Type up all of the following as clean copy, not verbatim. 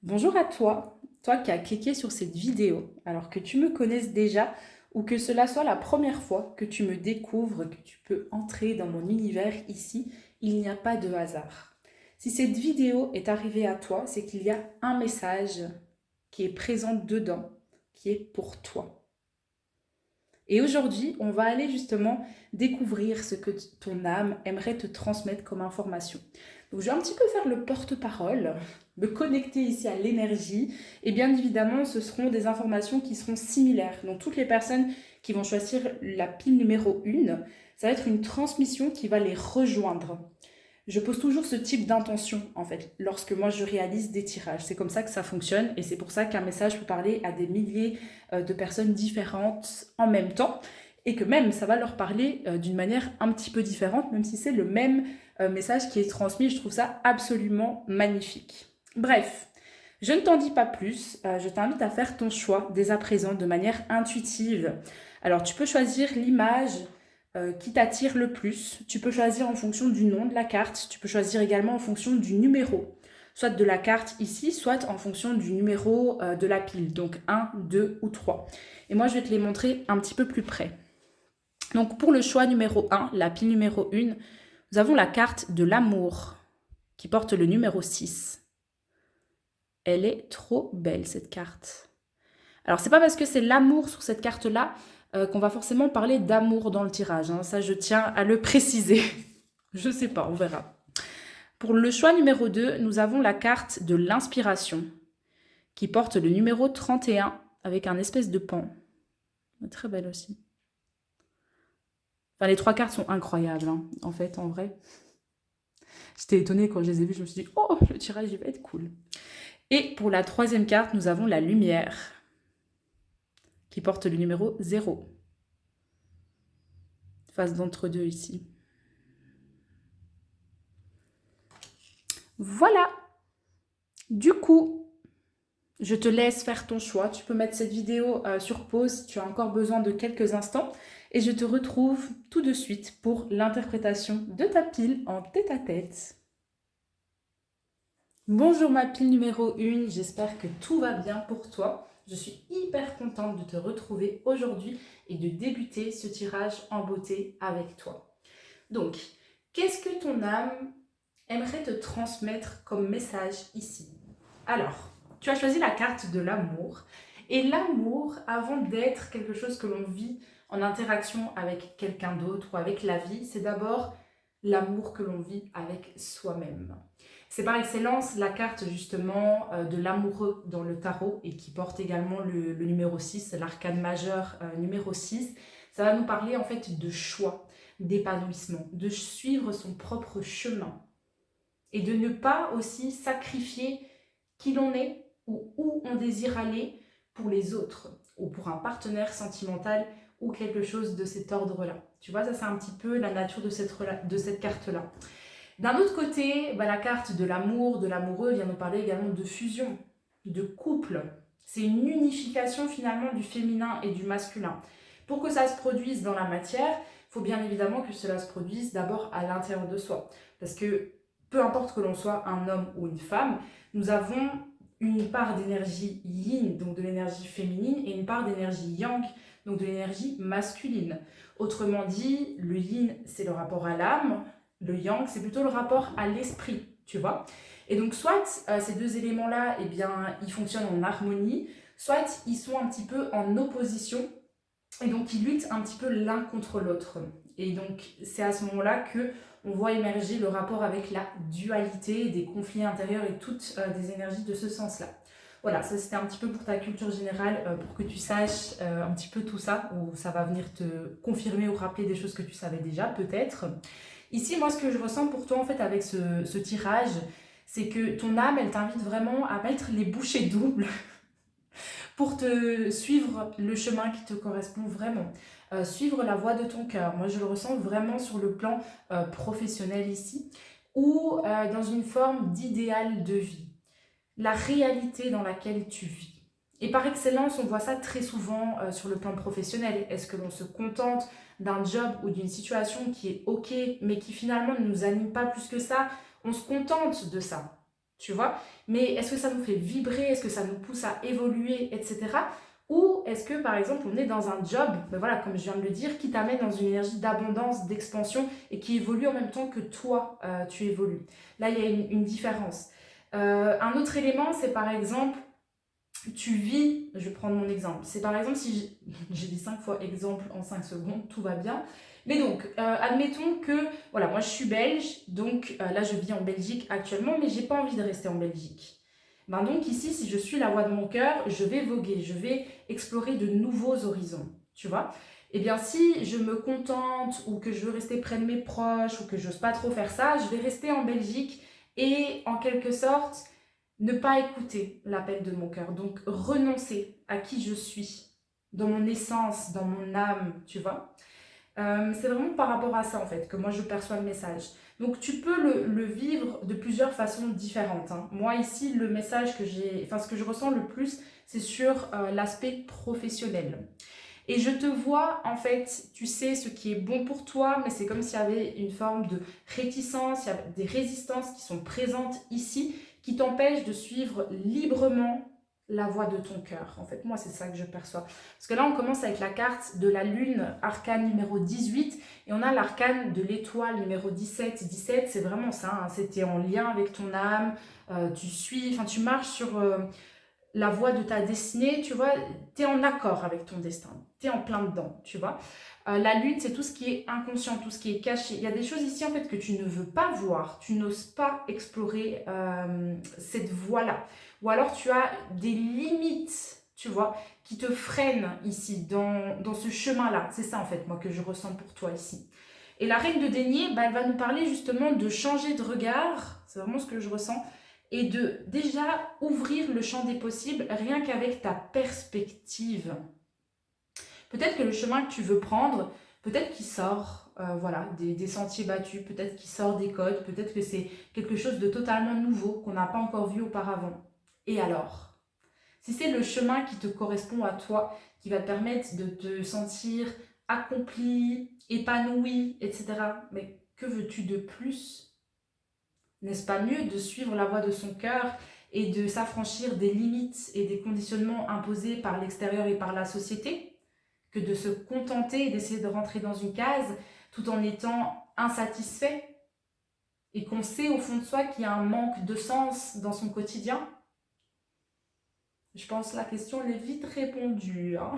Bonjour à toi, toi qui as cliqué sur cette vidéo, alors que tu me connaisses déjà ou que cela soit la première fois que tu me découvres, que tu peux entrer dans mon univers ici, il n'y a pas de hasard. Si cette vidéo est arrivée à toi, c'est qu'il y a un message qui est présent dedans, qui est pour toi. Et aujourd'hui, on va aller justement découvrir ce que ton âme aimerait te transmettre comme information. Donc, je vais un petit peu faire le porte-parole, me connecter ici à l'énergie. Et bien évidemment, ce seront des informations qui seront similaires. Donc, toutes les personnes qui vont choisir la pile numéro 1, ça va être une transmission qui va les rejoindre. Je pose toujours ce type d'intention, en fait, lorsque moi je réalise des tirages. C'est comme ça que ça fonctionne et c'est pour ça qu'un message peut parler à des milliers de personnes différentes en même temps et que même ça va leur parler d'une manière un petit peu différente, même si c'est le même message qui est transmis. Je trouve ça absolument magnifique. Bref, je ne t'en dis pas plus. Je t'invite à faire ton choix dès à présent de manière intuitive. Alors, tu peux choisir l'image qui t'attire le plus. Tu peux choisir en fonction du nom de la carte. Tu peux choisir également en fonction du numéro, soit de la carte ici, soit en fonction du numéro de la pile, donc 1, 2 ou 3. Et moi, je vais te les montrer un petit peu plus près. Donc, pour le choix numéro 1, la pile numéro 1, nous avons la carte de l'amour qui porte le numéro 6. Elle est trop belle, cette carte. Alors, c'est pas parce que c'est l'amour sur cette carte-là qu'on va forcément parler d'amour dans le tirage. Hein. Ça, je tiens à le préciser. Je sais pas, on verra. Pour le choix numéro 2, nous avons la carte de l'inspiration qui porte le numéro 31 avec un espèce de pan. Très belle aussi. Enfin, les trois cartes sont incroyables, hein, en fait, en vrai. J'étais étonnée quand je les ai vues, je me suis dit, oh, le tirage, il va être cool. Et pour la troisième carte, nous avons la lumière qui porte le numéro 0. Phase d'entre-deux ici. Voilà. Du coup, je te laisse faire ton choix. Tu peux mettre cette vidéo sur pause si tu as encore besoin de quelques instants. Et je te retrouve tout de suite pour l'interprétation de ta pile en tête-à-tête. Bonjour ma pile numéro 1, j'espère que tout va bien pour toi. Je suis hyper contente de te retrouver aujourd'hui et de débuter ce tirage en beauté avec toi. Donc, qu'est-ce que ton âme aimerait te transmettre comme message ici? Alors, tu as choisi la carte de l'amour. Et l'amour, avant d'être quelque chose que l'on vit en interaction avec quelqu'un d'autre ou avec la vie, c'est d'abord l'amour que l'on vit avec soi-même. C'est par excellence la carte justement de l'amoureux dans le tarot et qui porte également le numéro 6, l'arcane majeur numéro 6. Ça va nous parler en fait de choix, d'épanouissement, de suivre son propre chemin et de ne pas aussi sacrifier qui l'on est ou où on désire aller pour les autres ou pour un partenaire sentimental ou quelque chose de cet ordre-là. Tu vois, ça c'est un petit peu la nature de cette carte-là. D'un autre côté, la carte de l'amour, de l'amoureux vient nous parler également de fusion, de couple. C'est une unification finalement du féminin et du masculin. Pour que ça se produise dans la matière, il faut bien évidemment que cela se produise d'abord à l'intérieur de soi. Parce que peu importe que l'on soit un homme ou une femme, nous avons une part d'énergie yin, donc de l'énergie féminine, et une part d'énergie yang, donc de l'énergie masculine. Autrement dit, le yin, c'est le rapport à l'âme, le yang, c'est plutôt le rapport à l'esprit, tu vois. Et donc, soit ces deux éléments-là, eh bien, ils fonctionnent en harmonie, soit ils sont un petit peu en opposition, et donc ils luttent un petit peu l'un contre l'autre. Et donc, c'est à ce moment-là que on voit émerger le rapport avec la dualité, des conflits intérieurs et toutes des énergies de ce sens-là. Voilà, ça c'était un petit peu pour ta culture générale, pour que tu saches un petit peu tout ça, ou ça va venir te confirmer ou rappeler des choses que tu savais déjà, peut-être. Ici, moi, ce que je ressens pour toi, en fait, avec ce tirage, c'est que ton âme, elle t'invite vraiment à mettre les bouchées doubles pour te suivre le chemin qui te correspond vraiment. Suivre la voie de ton cœur. Moi, je le ressens vraiment sur le plan professionnel ici, ou dans une forme d'idéal de vie. La réalité dans laquelle tu vis. Et par excellence, on voit ça très souvent sur le plan professionnel. Est-ce que l'on se contente d'un job ou d'une situation qui est ok, mais qui finalement ne nous anime pas plus que ça? On se contente de ça. tu vois. Mais est-ce que ça nous fait vibrer? Est-ce que ça nous pousse à évoluer, etc. Ou est-ce que, par exemple, on est dans un job, ben voilà, comme je viens de le dire, qui t'amène dans une énergie d'abondance, d'expansion et qui évolue en même temps que toi, tu évolues. Là, il y a une différence. Un autre élément, c'est par exemple, tu vis, je vais prendre mon exemple, c'est par exemple si j'ai dit 5 fois exemple en 5 secondes, tout va bien. Mais donc, admettons que, voilà, moi je suis belge, donc là je vis en Belgique actuellement, mais j'ai pas envie de rester en Belgique. Ben donc ici, si je suis la voix de mon cœur, je vais voguer, je vais explorer de nouveaux horizons, tu vois. Eh bien si je me contente ou que je veux rester près de mes proches ou que j'ose pas trop faire ça, je vais rester en Belgique et en quelque sorte ne pas écouter l'appel de mon cœur. Donc renoncer à qui je suis, dans mon essence, dans mon âme, tu vois. C'est vraiment par rapport à ça en fait que moi je perçois le message. Donc tu peux le vivre de plusieurs façons différentes, hein. Moi ici le message que j'ai, enfin ce que je ressens le plus, c'est sur l'aspect professionnel. Et je te vois en fait, tu sais ce qui est bon pour toi, mais c'est comme s'il y avait une forme de réticence, il y a des résistances qui sont présentes ici, qui t'empêchent de suivre librement la voie de ton cœur. En fait, moi, c'est ça que je perçois. Parce que là, on commence avec la carte de la lune, arcane numéro 18, et on a l'arcane de l'étoile numéro 17. 17, c'est vraiment ça, hein, c'était en lien avec ton âme, tu suis, enfin, tu marches sur la voie de ta destinée, tu vois, tu es en accord avec ton destin, tu es en plein dedans, tu vois. La lune, c'est tout ce qui est inconscient, tout ce qui est caché. Il y a des choses ici, en fait, que tu ne veux pas voir, tu n'oses pas explorer cette voie-là. Ou alors, tu as des limites, tu vois, qui te freinent ici, dans ce chemin-là. C'est ça, en fait, moi, que je ressens pour toi ici. Et la reine de denier, bah, elle va nous parler justement de changer de regard, c'est vraiment ce que je ressens, et de déjà ouvrir le champ des possibles rien qu'avec ta perspective. Peut-être que le chemin que tu veux prendre, peut-être qu'il sort voilà, des sentiers battus, peut-être qu'il sort des codes, peut-être que c'est quelque chose de totalement nouveau qu'on n'a pas encore vu auparavant. Et alors? Si c'est le chemin qui te correspond à toi, qui va te permettre de te sentir accompli, épanoui, etc., mais que veux-tu de plus? N'est-ce pas mieux de suivre la voie de son cœur et de s'affranchir des limites et des conditionnements imposés par l'extérieur et par la société que de se contenter et d'essayer de rentrer dans une case tout en étant insatisfait et qu'on sait au fond de soi qu'il y a un manque de sens dans son quotidien? Je pense que la question elle est vite répondue, hein.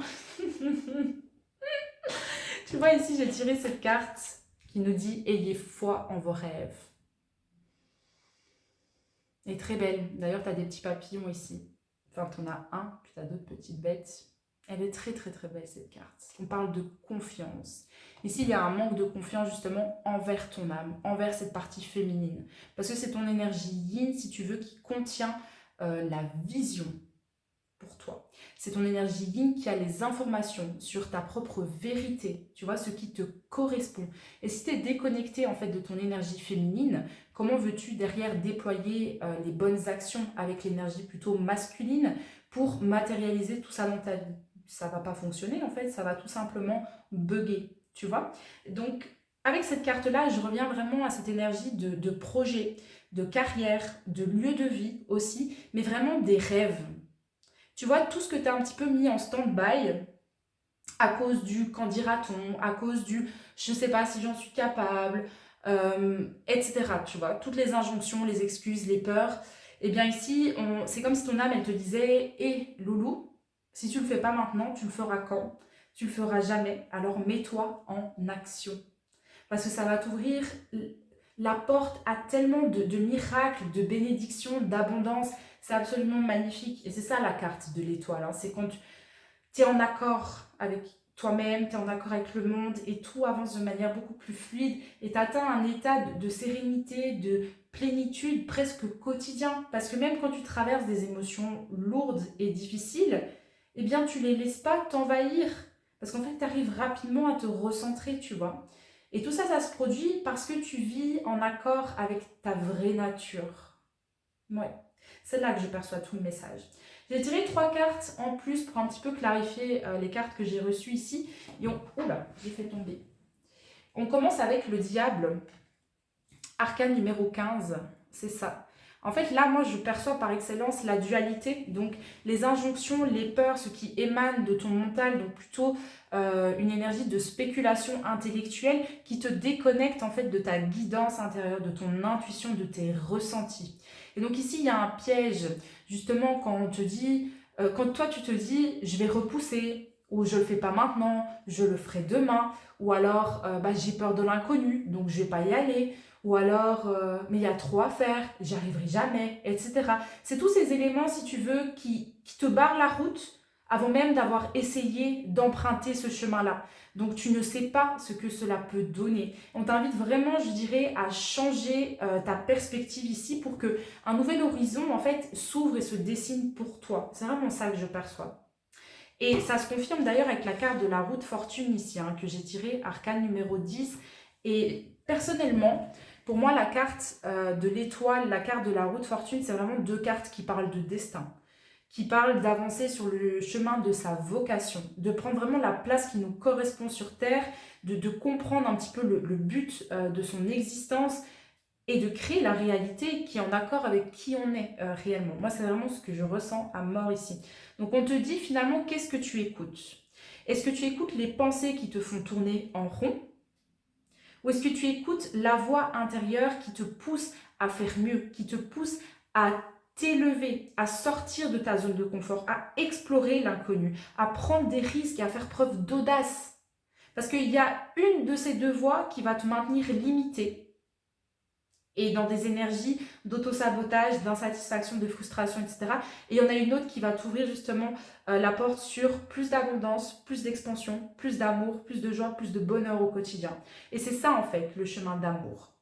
Tu vois ici j'ai tiré cette carte qui nous dit « Ayez foi en vos rêves ». Elle est très belle. D'ailleurs, tu as des petits papillons ici. Enfin, tu en as un, puis tu as d'autres petites bêtes. Elle est très, très, très belle, cette carte. On parle de confiance. Ici, il y a un manque de confiance, justement, envers ton âme, envers cette partie féminine. Parce que c'est ton énergie yin, si tu veux, qui contient la vision pour toi. C'est ton énergie yin qui a les informations sur ta propre vérité, tu vois, ce qui te correspond. Et si tu es déconnecté en fait de ton énergie féminine, comment veux-tu derrière déployer les bonnes actions avec l'énergie plutôt masculine pour matérialiser tout ça dans ta vie? Ça va pas fonctionner en fait, ça va tout simplement bugger, tu vois. Donc avec cette carte-là, je reviens vraiment à cette énergie de projet, de carrière, de lieu de vie aussi, mais vraiment des rêves. Tu vois, tout ce que tu as un petit peu mis en stand-by à cause du qu'en dira-t-on, à cause du je ne sais pas si j'en suis capable, etc. Tu vois, toutes les injonctions, les excuses, les peurs. Eh bien ici, c'est comme si ton âme, elle te disait « Hé, loulou, si tu ne le fais pas maintenant, tu le feras quand? Tu le feras jamais, alors mets-toi en action. » Parce que ça va t'ouvrir la porte à tellement de miracles, de bénédictions, d'abondance. C'est absolument magnifique. Et c'est ça la carte de l'étoile, hein. C'est quand tu es en accord avec toi-même, tu es en accord avec le monde et tout avance de manière beaucoup plus fluide et tu atteins un état de sérénité, de plénitude presque quotidien. Parce que même quand tu traverses des émotions lourdes et difficiles, eh bien tu les laisses pas t'envahir. Parce qu'en fait, tu arrives rapidement à te recentrer, tu vois. Et tout ça, ça se produit parce que tu vis en accord avec ta vraie nature. Ouais, c'est là que je perçois tout le message. J'ai tiré 3 cartes en plus pour un petit peu clarifier les cartes que j'ai reçues ici. Et oula, j'ai fait tomber. On commence avec le diable, arcane numéro 15, c'est ça. En fait, là, moi, je perçois par excellence la dualité, donc les injonctions, les peurs, ce qui émane de ton mental, donc plutôt une énergie de spéculation intellectuelle qui te déconnecte en fait de ta guidance intérieure, de ton intuition, de tes ressentis. Et donc ici, il y a un piège, justement, quand on te dit, quand toi tu te dis, je vais repousser, ou je le fais pas maintenant, je le ferai demain, ou alors j'ai peur de l'inconnu, donc je vais pas y aller. Ou alors, mais il y a trop à faire, j'y arriverai jamais, etc. C'est tous ces éléments, si tu veux, qui te barrent la route avant même d'avoir essayé d'emprunter ce chemin-là. Donc, tu ne sais pas ce que cela peut donner. On t'invite vraiment, je dirais, à changer ta perspective ici pour que un nouvel horizon, en fait, s'ouvre et se dessine pour toi. C'est vraiment ça que je perçois. Et ça se confirme d'ailleurs avec la carte de la roue de fortune ici, que j'ai tirée, arcane numéro 10. Et personnellement, pour moi, la carte de l'étoile, la carte de la roue de fortune, c'est vraiment deux cartes qui parlent de destin, qui parlent d'avancer sur le chemin de sa vocation, de prendre vraiment la place qui nous correspond sur Terre, de comprendre un petit peu le but de son existence et de créer la réalité qui est en accord avec qui on est réellement. Moi, c'est vraiment ce que je ressens à mort ici. Donc, on te dit finalement, qu'est-ce que tu écoutes? Est-ce que tu écoutes les pensées qui te font tourner en rond? Ou est-ce que tu écoutes la voix intérieure qui te pousse à faire mieux, qui te pousse à t'élever, à sortir de ta zone de confort, à explorer l'inconnu, à prendre des risques et à faire preuve d'audace? Parce qu'il y a une de ces deux voies qui va te maintenir limité et dans des énergies d'auto-sabotage, d'insatisfaction, de frustration, etc. Et il y en a une autre qui va t'ouvrir justement la porte sur plus d'abondance, plus d'expansion, plus d'amour, plus de joie, plus de bonheur au quotidien. Et c'est ça en fait le chemin d'amour.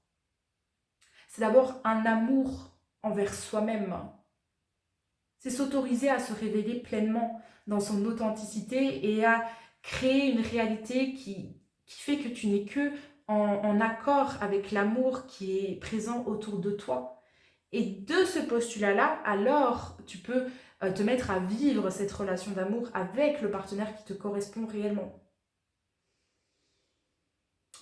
C'est d'abord un amour envers soi-même. C'est s'autoriser à se révéler pleinement dans son authenticité et à créer une réalité qui fait que tu n'es que en accord avec l'amour qui est présent autour de toi. Et de ce postulat-là, alors tu peux te mettre à vivre cette relation d'amour avec le partenaire qui te correspond réellement.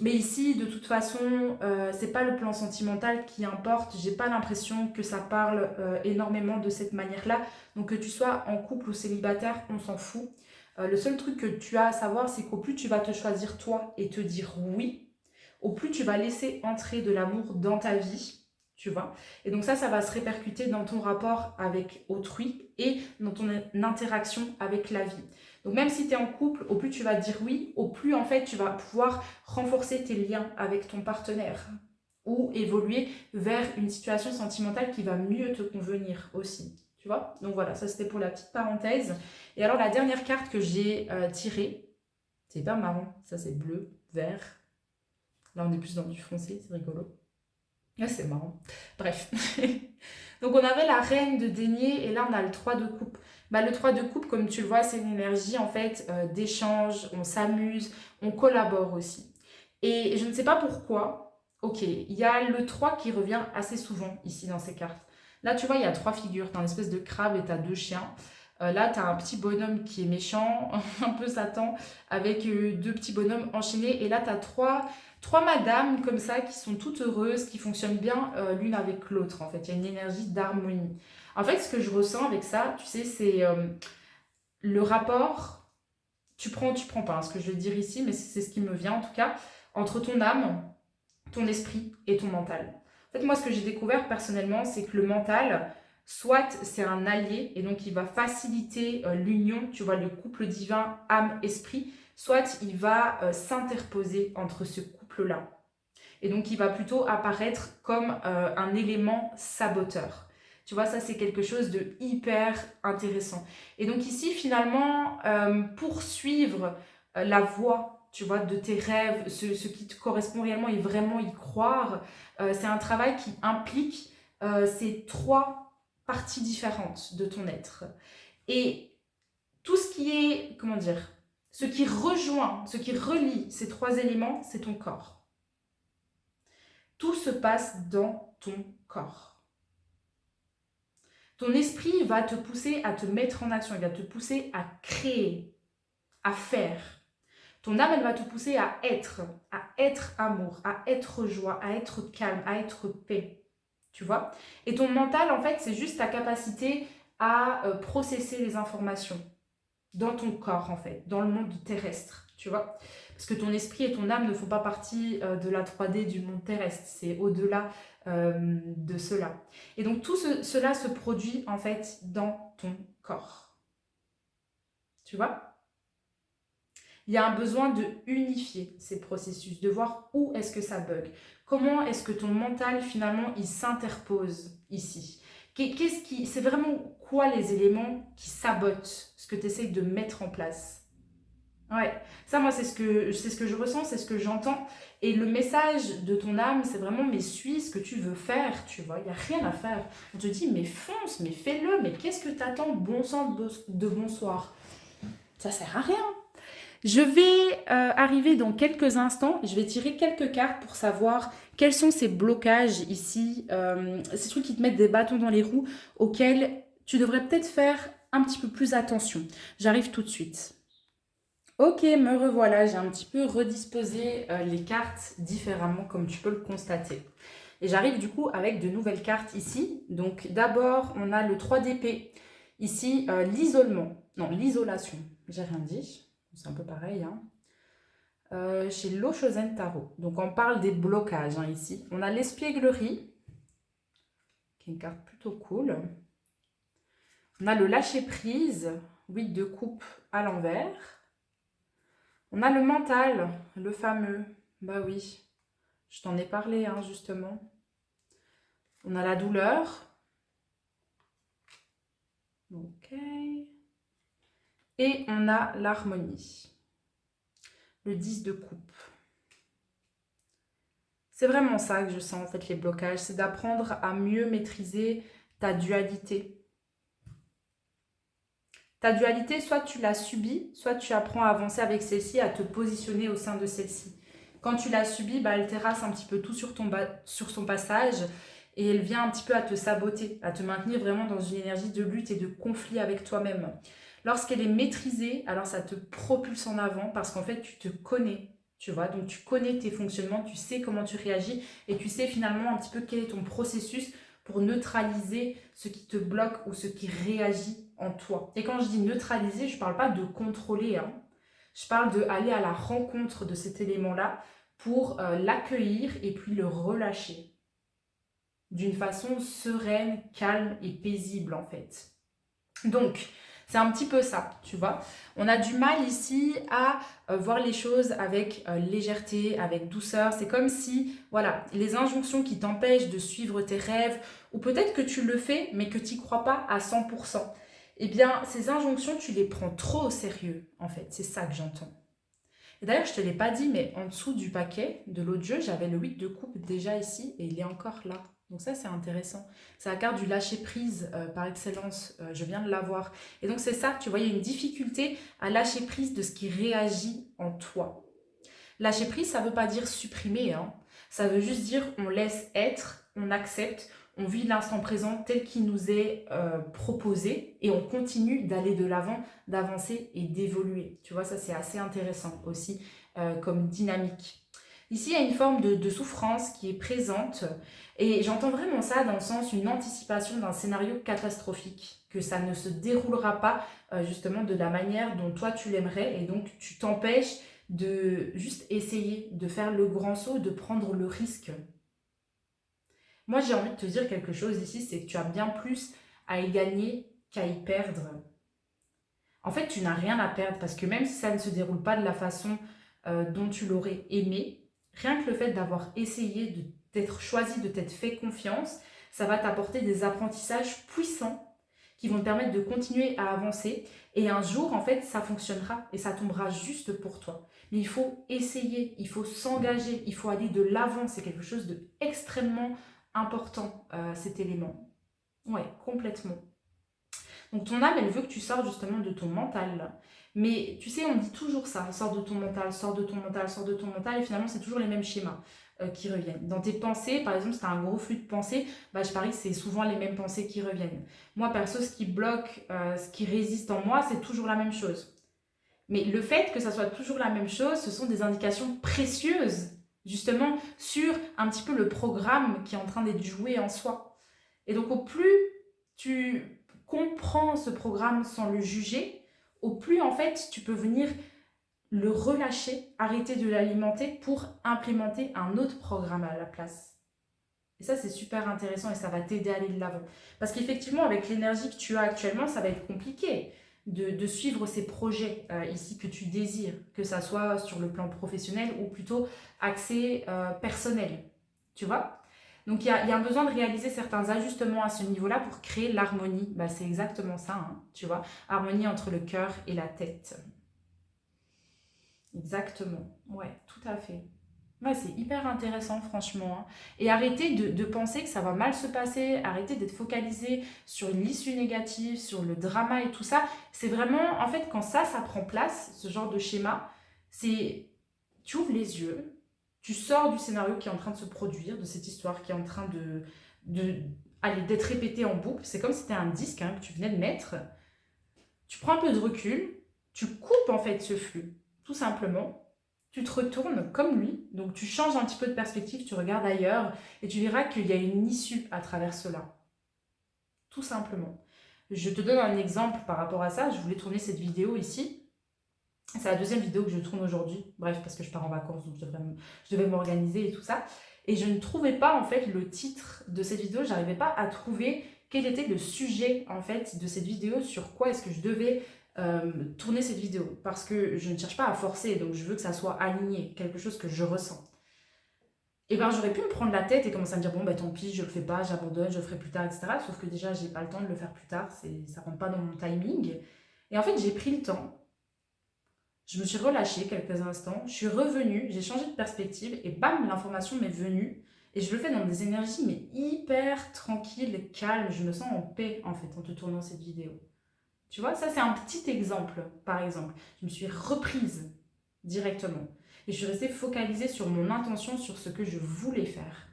Mais ici, de toute façon, c'est pas le plan sentimental qui importe. J'ai pas l'impression que ça parle énormément de cette manière-là. Donc que tu sois en couple ou célibataire, on s'en fout. Le seul truc que tu as à savoir, c'est qu'au plus tu vas te choisir toi et te dire oui, au plus tu vas laisser entrer de l'amour dans ta vie, tu vois. Et donc ça va se répercuter dans ton rapport avec autrui et dans ton interaction avec la vie. Donc même si tu es en couple, au plus tu vas dire oui, au plus en fait tu vas pouvoir renforcer tes liens avec ton partenaire ou évoluer vers une situation sentimentale qui va mieux te convenir aussi. Tu vois? Donc voilà, ça c'était pour la petite parenthèse. Et alors la dernière carte que j'ai tirée, c'est hyper marrant, ça c'est bleu, vert. Là on est plus dans du foncé, c'est rigolo. Ah, c'est marrant. Bref. Donc on avait la reine de denier et là on a le 3 de coupe. Le 3 de coupe, comme tu le vois, c'est une énergie en fait d'échange, on s'amuse, on collabore aussi. Et je ne sais pas pourquoi, ok, il y a le 3 qui revient assez souvent ici dans ces cartes. Là tu vois, il y a 3 figures, tu as une espèce de crabe et tu as 2 chiens. Là, tu as un petit bonhomme qui est méchant, un peu Satan, avec 2 petits bonhommes enchaînés. Et là, tu as trois madames comme ça qui sont toutes heureuses, qui fonctionnent bien l'une avec l'autre. En fait, il y a une énergie d'harmonie. En fait, ce que je ressens avec ça, tu sais, c'est le rapport. Tu prends pas, ce que je veux dire ici, mais c'est ce qui me vient en tout cas, entre ton âme, ton esprit et ton mental. En fait, moi, ce que j'ai découvert personnellement, c'est que le mental, soit c'est un allié, et donc il va faciliter l'union, tu vois, le couple divin âme-esprit, soit il va s'interposer entre ce couple-là. Et donc, il va plutôt apparaître comme un élément saboteur. Tu vois, ça, c'est quelque chose de hyper intéressant. Et donc ici, finalement, poursuivre la voie, tu vois, de tes rêves, ce qui te correspond réellement et vraiment y croire, c'est un travail qui implique ces 3 parties différentes de ton être. Et tout ce qui est, comment dire, ce qui rejoint, ce qui relie ces 3 éléments, c'est ton corps. Tout se passe dans ton corps. Ton esprit va te pousser à te mettre en action, il va te pousser à créer, à faire. Ton âme, elle va te pousser à être amour, à être joie, à être calme, à être paix. tu vois. Et ton mental, en fait, c'est juste ta capacité à processer les informations dans ton corps, en fait, dans le monde terrestre, tu vois. Parce que ton esprit et ton âme ne font pas partie de la 3D du monde terrestre, c'est au-delà de cela. Et donc tout cela se produit en fait dans ton corps, tu vois. Il y a un besoin de unifier ces processus, de voir où est-ce que ça bug. Comment est-ce que ton mental, finalement, il s'interpose ici. C'est vraiment quoi les éléments qui sabotent ce que tu essayes de mettre en place? Ouais, ça moi c'est ce que je ressens, c'est ce que j'entends. Et le message de ton âme, c'est vraiment mais suis ce que tu veux faire, tu vois, il n'y a rien à faire. On te dit mais fonce, mais fais-le, mais qu'est-ce que t'attends, bon sang de bonsoir. Ça sert à rien. Je vais arriver dans quelques instants, je vais tirer quelques cartes pour savoir quels sont ces blocages ici, ces trucs qui te mettent des bâtons dans les roues auxquels tu devrais peut-être faire un petit peu plus attention. J'arrive tout de suite. Ok, me revoilà, j'ai un petit peu redisposé les cartes différemment comme tu peux le constater. Et j'arrive du coup avec de nouvelles cartes ici. Donc d'abord, on a le 3 d'épée. Ici, l'isolement. Non, l'isolation. J'ai rien dit. C'est un peu pareil. Hein. Chez l'Oshozen Tarot. Donc on parle des blocages hein, ici. On a l'espièglerie, qui est une carte plutôt cool. On a le lâcher-prise, 8 de coupe à l'envers. On a le mental, le fameux. Bah oui, je t'en ai parlé hein, justement. On a la douleur. Ok. Et on a l'harmonie. Le 10 de coupe. C'est vraiment ça que je sens en fait les blocages. C'est d'apprendre à mieux maîtriser ta dualité. Ta dualité, soit tu l'as subie, soit tu apprends à avancer avec celle-ci, à te positionner au sein de celle-ci. Quand tu l'as subie, bah, elle terrasse un petit peu tout sur son passage et elle vient un petit peu à te saboter, à te maintenir vraiment dans une énergie de lutte et de conflit avec toi-même. Lorsqu'elle est maîtrisée, alors ça te propulse en avant parce qu'en fait, tu te connais, tu vois. Donc, tu connais tes fonctionnements, tu sais comment tu réagis et tu sais finalement un petit peu quel est ton processus pour neutraliser ce qui te bloque ou ce qui réagit en toi. Et quand je dis neutraliser, je ne parle pas de contrôler, hein. Je parle d'aller à la rencontre de cet élément-là pour l'accueillir et puis le relâcher d'une façon sereine, calme et paisible en fait. Donc, c'est un petit peu ça, tu vois. On a du mal ici à voir les choses avec légèreté, avec douceur. C'est comme si, voilà, les injonctions qui t'empêchent de suivre tes rêves, ou peut-être que tu le fais, mais que tu n'y crois pas à 100%. Eh bien, ces injonctions, tu les prends trop au sérieux, en fait. C'est ça que j'entends. Et d'ailleurs, je ne te l'ai pas dit, mais en dessous du paquet de l'autre jeu, j'avais le 8 de coupe déjà ici, et il est encore là. Donc ça, c'est intéressant. C'est la carte du lâcher-prise par excellence. Je viens de l'avoir. Et donc, c'est ça, tu vois, il y a une difficulté à lâcher prise de ce qui réagit en toi. Lâcher prise, ça ne veut pas dire supprimer. Hein. Ça veut juste dire on laisse être, on accepte, on vit l'instant présent tel qu'il nous est proposé et on continue d'aller de l'avant, d'avancer et d'évoluer. Tu vois, ça, c'est assez intéressant aussi comme dynamique. Ici, il y a une forme de souffrance qui est présente et j'entends vraiment ça dans le sens une anticipation d'un scénario catastrophique, que ça ne se déroulera pas justement de la manière dont toi tu l'aimerais et donc tu t'empêches de juste essayer de faire le grand saut, de prendre le risque. Moi, j'ai envie de te dire quelque chose ici, c'est que tu as bien plus à y gagner qu'à y perdre. En fait, tu n'as rien à perdre parce que même si ça ne se déroule pas de la façon dont tu l'aurais aimé, rien que le fait d'avoir essayé, de t'être choisi, de t'être fait confiance, ça va t'apporter des apprentissages puissants qui vont te permettre de continuer à avancer. Et un jour, en fait, ça fonctionnera et ça tombera juste pour toi. Mais il faut essayer, il faut s'engager, il faut aller de l'avant. C'est quelque chose d'extrêmement important, cet élément. Ouais, complètement. Donc ton âme, elle veut que tu sortes justement de ton mental. Mais tu sais, on dit toujours ça, sors de ton mental, sors de ton mental, sors de ton mental. Et finalement, c'est toujours les mêmes schémas qui reviennent. Dans tes pensées, par exemple, si tu as un gros flux de pensées, bah, je parie que c'est souvent les mêmes pensées qui reviennent. Moi, perso, ce qui bloque, ce qui résiste en moi, c'est toujours la même chose. Mais le fait que ça soit toujours la même chose, ce sont des indications précieuses justement sur un petit peu le programme qui est en train d'être joué en soi. Et donc au plus tu comprends ce programme sans le juger, au plus en fait tu peux venir le relâcher, arrêter de l'alimenter pour implémenter un autre programme à la place. Et ça, c'est super intéressant et ça va t'aider à aller de l'avant. Parce qu'effectivement, avec l'énergie que tu as actuellement, ça va être compliqué de suivre ces projets ici que tu désires, que ça soit sur le plan professionnel ou plutôt axé personnel. Tu vois? Donc, il y a un besoin de réaliser certains ajustements à ce niveau-là pour créer l'harmonie. Bah, c'est exactement ça, hein, tu vois? Harmonie entre le cœur et la tête. Exactement. Ouais, tout à fait. Ouais, c'est hyper intéressant, franchement, hein. Et arrêtez de penser que ça va mal se passer, arrêtez d'être focalisé sur une issue négative, sur le drama et tout ça. C'est vraiment, en fait, quand ça prend place, ce genre de schéma, c'est, tu ouvres les yeux, tu sors du scénario qui est en train de se produire, de cette histoire qui est en train de allez, d'être répétée en boucle. C'est comme si c'était un disque hein, que tu venais de mettre. Tu prends un peu de recul, tu coupes en fait ce flux, tout simplement. Tu te retournes comme lui, donc tu changes un petit peu de perspective, tu regardes ailleurs et tu verras qu'il y a une issue à travers cela, tout simplement. Je te donne un exemple par rapport à ça. Je voulais tourner cette vidéo ici. C'est la deuxième vidéo que je tourne aujourd'hui. Bref, parce que je pars en vacances, donc je devais m'organiser et tout ça. Et je ne trouvais pas en fait le titre de cette vidéo. J'arrivais pas à trouver quel était le sujet en fait de cette vidéo, sur quoi est-ce que je devais tourner cette vidéo. Parce que je ne cherche pas à forcer, donc je veux que ça soit aligné, quelque chose que je ressens. Et ben j'aurais pu me prendre la tête et commencer à me dire bon bah tant pis, je le fais pas, j'abandonne, je le ferai plus tard, etc. Sauf que déjà j'ai pas le temps de le faire plus tard, ça rentre pas dans mon timing. Et en fait j'ai pris le temps. Je me suis relâchée quelques instants, je suis revenue, j'ai changé de perspective et bam, l'information m'est venue. Et je le fais dans des énergies mais hyper tranquilles, calmes. Je me sens en paix en fait en te tournant cette vidéo. Tu vois, ça c'est un petit exemple, par exemple. Je me suis reprise directement. Et je suis restée focalisée sur mon intention, sur ce que je voulais faire.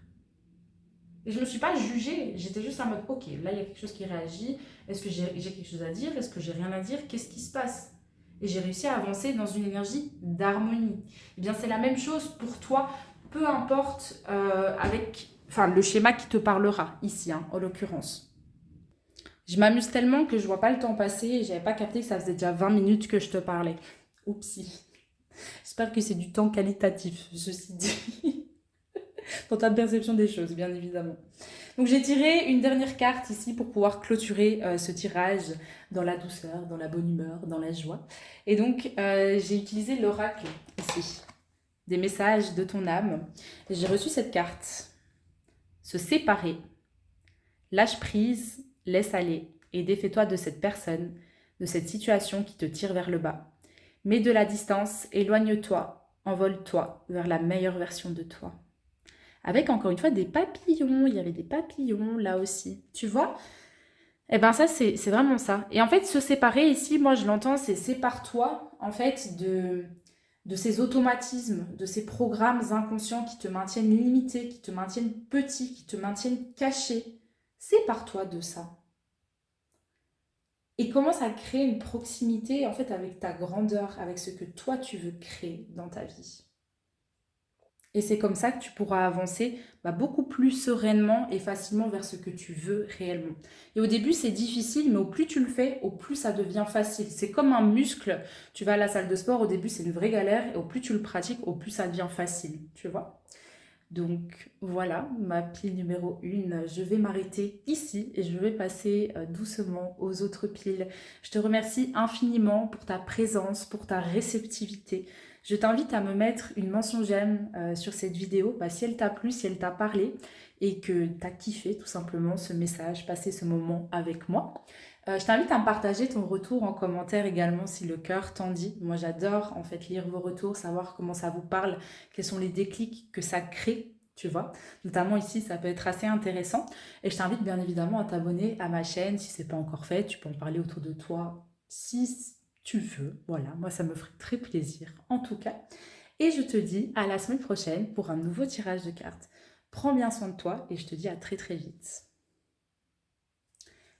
Et je ne me suis pas jugée, j'étais juste en mode, ok, là il y a quelque chose qui réagit, est-ce que j'ai quelque chose à dire, est-ce que j'ai rien à dire, qu'est-ce qui se passe? Et j'ai réussi à avancer dans une énergie d'harmonie. Eh bien c'est la même chose pour toi, peu importe le schéma qui te parlera ici, hein, en l'occurrence. Je m'amuse tellement que je vois pas le temps passer et j'avais pas capté que ça faisait déjà 20 minutes que je te parlais. Oupsie. J'espère que c'est du temps qualitatif, ceci dit, dans ta perception des choses, bien évidemment. Donc j'ai tiré une dernière carte ici pour pouvoir clôturer ce tirage dans la douceur, dans la bonne humeur, dans la joie. Et donc j'ai utilisé l'oracle ici, des messages de ton âme. J'ai reçu cette carte. Se séparer, lâche prise, laisse aller et défais-toi de cette personne, de cette situation qui te tire vers le bas. Mets de la distance, éloigne-toi, envole-toi vers la meilleure version de toi. Avec encore une fois des papillons, il y avait des papillons là aussi, tu vois? Eh ben ça c'est vraiment ça. Et en fait se séparer ici, moi je l'entends, c'est sépare-toi en fait de ces automatismes, de ces programmes inconscients qui te maintiennent limité, qui te maintiennent petit, qui te maintiennent caché. Sépare-toi de ça. Et commence à créer une proximité en fait avec ta grandeur, avec ce que toi tu veux créer dans ta vie. Et c'est comme ça que tu pourras avancer beaucoup plus sereinement et facilement vers ce que tu veux réellement. Et au début, c'est difficile, mais au plus tu le fais, au plus ça devient facile. C'est comme un muscle. Tu vas à la salle de sport, au début, c'est une vraie galère. Et au plus tu le pratiques, au plus ça devient facile. Tu vois? Donc voilà, ma pile numéro 1. Je vais m'arrêter ici et je vais passer doucement aux autres piles. Je te remercie infiniment pour ta présence, pour ta réceptivité. Je t'invite à me mettre une mention j'aime sur cette vidéo si elle t'a plu, si elle t'a parlé et que tu as kiffé tout simplement ce message, passer ce moment avec moi. Je t'invite à me partager ton retour en commentaire également si le cœur t'en dit. Moi j'adore en fait lire vos retours, savoir comment ça vous parle, quels sont les déclics que ça crée, tu vois. Notamment ici ça peut être assez intéressant. Et je t'invite bien évidemment à t'abonner à ma chaîne si ce n'est pas encore fait. Tu peux en parler autour de toi si tu veux. Voilà, moi ça me ferait très plaisir en tout cas. Et je te dis à la semaine prochaine pour un nouveau tirage de cartes. Prends bien soin de toi et je te dis à très très vite.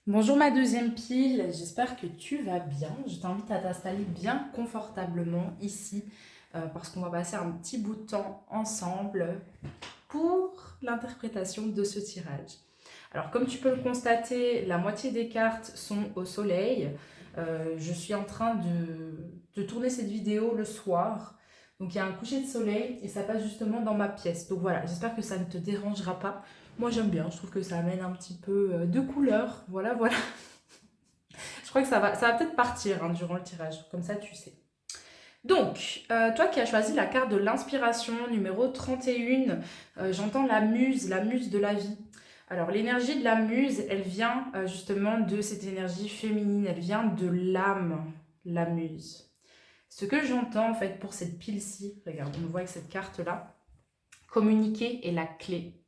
Bonjour ma deuxième pile, j'espère que tu vas bien. Je t'invite à t'installer bien confortablement ici parce qu'on va passer un petit bout de temps ensemble pour l'interprétation de ce tirage. Alors comme tu peux le constater, la moitié des cartes sont au soleil. Je suis en train de tourner cette vidéo le soir. Donc il y a un coucher de soleil et ça passe justement dans ma pièce. Donc voilà, j'espère que ça ne te dérangera pas. Moi j'aime bien, je trouve que ça amène un petit peu de couleur. Voilà, voilà. Je crois que ça va peut-être partir durant le tirage, comme ça tu sais. Donc, toi qui as choisi la carte de l'inspiration numéro 31, j'entends la muse de la vie. Alors, l'énergie de la muse, elle vient justement de cette énergie féminine, elle vient de l'âme, la muse. Ce que j'entends en fait pour cette pile-ci, regarde, on le voit avec cette carte-là, communiquer est la clé.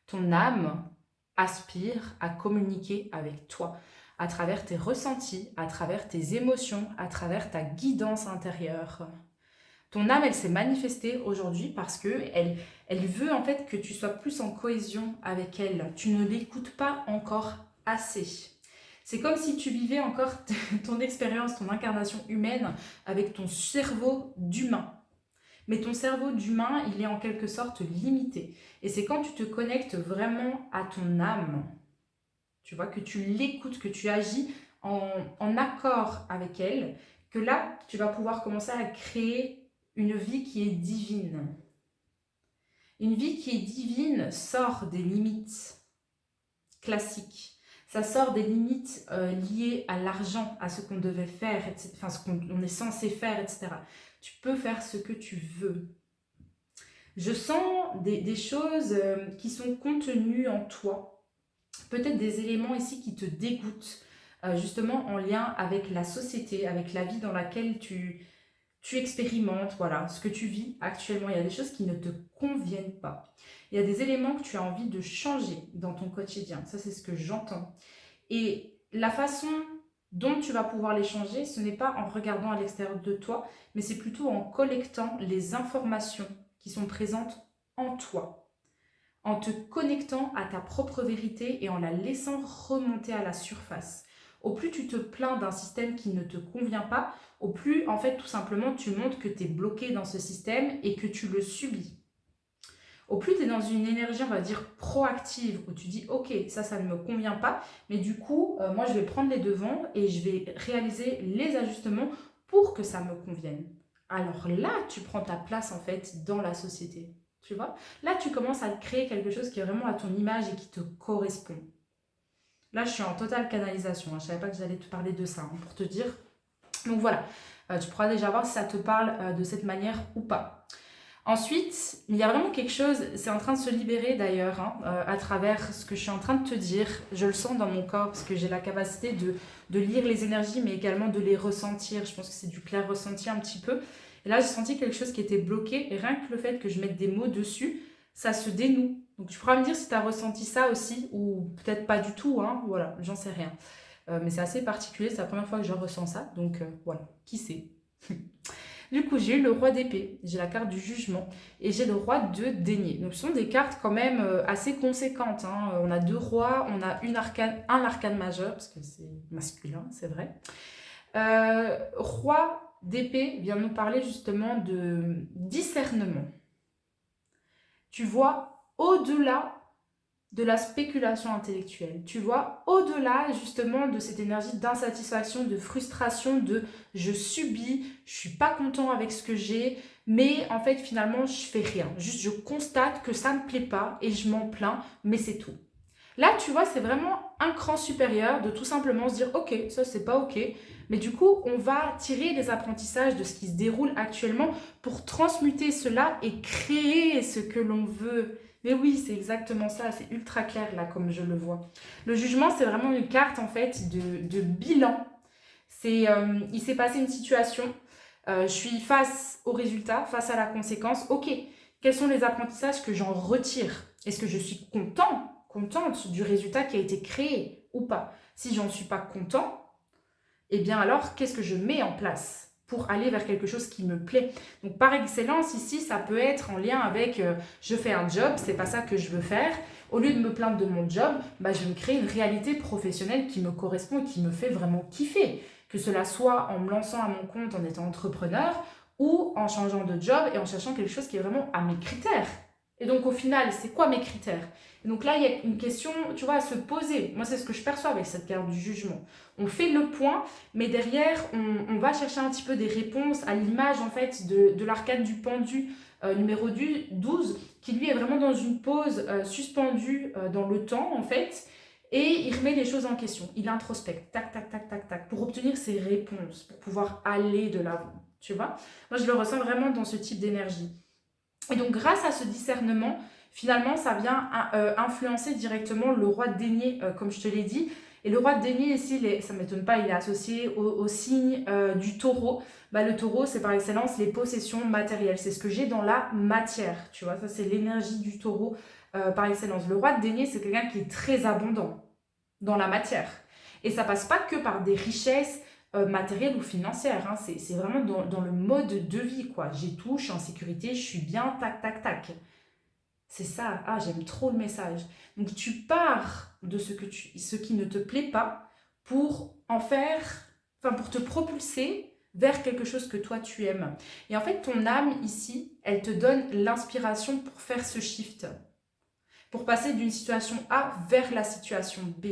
Ton âme aspire à communiquer avec toi, à travers tes ressentis, à travers tes émotions, à travers ta guidance intérieure. Ton âme, elle s'est manifestée aujourd'hui parce que elle veut en fait que tu sois plus en cohésion avec elle. Tu ne l'écoutes pas encore assez. C'est comme si tu vivais encore ton expérience, ton incarnation humaine avec ton cerveau d'humain. Mais ton cerveau d'humain, il est en quelque sorte limité. Et c'est quand tu te connectes vraiment à ton âme, tu vois, que tu l'écoutes, que tu agis en accord avec elle, que là, tu vas pouvoir commencer à créer une vie qui est divine. Une vie qui est divine sort des limites classiques. Ça sort des limites liées à l'argent, à ce qu'on devait faire, etc., enfin ce qu'on est censé faire, etc. Tu peux faire ce que tu veux. Je sens des choses qui sont contenues en toi. Peut-être des éléments ici qui te dégoûtent, justement en lien avec la société, avec la vie dans laquelle tu expérimentes, voilà, ce que tu vis actuellement. Il y a des choses qui ne te conviennent pas. Il y a des éléments que tu as envie de changer dans ton quotidien. Ça, c'est ce que j'entends. Et la façon dont tu vas pouvoir les changer, ce n'est pas en regardant à l'extérieur de toi, mais c'est plutôt en collectant les informations qui sont présentes en toi, en te connectant à ta propre vérité et en la laissant remonter à la surface. Au plus tu te plains d'un système qui ne te convient pas, au plus, en fait, tout simplement, tu montres que tu es bloqué dans ce système et que tu le subis. Au plus tu es dans une énergie, on va dire, proactive, où tu dis, ok, ça ne me convient pas, mais du coup, moi, je vais prendre les devants et je vais réaliser les ajustements pour que ça me convienne. Alors là, tu prends ta place, en fait, dans la société. Tu vois? Là, tu commences à créer quelque chose qui est vraiment à ton image et qui te correspond. Là, je suis en totale canalisation. Je ne savais pas que j'allais te parler de ça, pour te dire. Donc voilà, tu pourras déjà voir si ça te parle de cette manière ou pas. Ensuite, il y a vraiment quelque chose, c'est en train de se libérer d'ailleurs, à travers ce que je suis en train de te dire. Je le sens dans mon corps parce que j'ai la capacité de lire les énergies, mais également de les ressentir. Je pense que c'est du clair ressenti un petit peu. Et là, j'ai senti quelque chose qui était bloqué. Et rien que le fait que je mette des mots dessus, ça se dénoue. Donc tu pourras me dire si tu as ressenti ça aussi, ou peut-être pas du tout, voilà, j'en sais rien. Mais c'est assez particulier, c'est la première fois que je ressens ça. Donc voilà, qui sait. Du coup, j'ai eu le roi d'épée, j'ai la carte du jugement et j'ai le roi de denier. Donc, ce sont des cartes quand même assez conséquentes. On a deux rois, on a un arcane majeur, parce que c'est masculin, c'est vrai. Roi d'épée vient nous parler justement de discernement. Tu vois au-delà de la spéculation intellectuelle. Tu vois, au-delà justement de cette énergie d'insatisfaction, de frustration, de je subis, je suis pas content avec ce que j'ai, mais en fait finalement je fais rien. Juste je constate que ça me plaît pas et je m'en plains, mais c'est tout. Là, tu vois, c'est vraiment un cran supérieur de tout simplement se dire ok, ça c'est pas ok, mais du coup on va tirer les apprentissages de ce qui se déroule actuellement pour transmuter cela et créer ce que l'on veut. Mais oui, c'est exactement ça, c'est ultra clair là comme je le vois. Le jugement, c'est vraiment une carte en fait de bilan. Il s'est passé une situation, je suis face au résultat, face à la conséquence. Ok, quels sont les apprentissages que j'en retire? Est-ce que je suis contente du résultat qui a été créé ou pas? Si j'en suis pas content, eh bien alors qu'est-ce que je mets en place pour aller vers quelque chose qui me plaît? Donc par excellence ici, ça peut être en lien avec je fais un job, c'est pas ça que je veux faire. Au lieu de me plaindre de mon job, je vais me créer une réalité professionnelle qui me correspond et qui me fait vraiment kiffer. Que cela soit en me lançant à mon compte en étant entrepreneur ou en changeant de job et en cherchant quelque chose qui est vraiment à mes critères. Et donc au final, c'est quoi mes critères? Et donc là, il y a une question, tu vois, à se poser. Moi, c'est ce que je perçois avec cette carte du jugement. On fait le point, mais derrière, on va chercher un petit peu des réponses à l'image, en fait, de l'arcane du pendu numéro 12, qui lui est vraiment dans une pause suspendue dans le temps, en fait, et il remet les choses en question. Il introspecte, tac, tac, tac, tac, tac, pour obtenir ses réponses, pour pouvoir aller de l'avant, tu vois. Moi, je le ressens vraiment dans ce type d'énergie. Et donc, grâce à ce discernement, finalement, ça vient influencer directement le roi de denier, comme je te l'ai dit. Et le roi de denier, ici, ça ne m'étonne pas, il est associé au signe du taureau. Bah, le taureau, c'est par excellence les possessions matérielles. C'est ce que j'ai dans la matière, tu vois. Ça, c'est l'énergie du taureau par excellence. Le roi de denier, c'est quelqu'un qui est très abondant dans la matière. Et ça passe pas que par des richesses matérielles ou financières. Hein. C'est vraiment dans le mode de vie, quoi. J'ai tout, je suis en sécurité, je suis bien, tac, tac, tac. C'est ça. Ah, j'aime trop le message. Donc, tu pars de ce qui ne te plaît pas pour en faire, enfin, pour te propulser vers quelque chose que toi, tu aimes. Et en fait, ton âme, ici, elle te donne l'inspiration pour faire ce shift. Pour passer d'une situation A vers la situation B.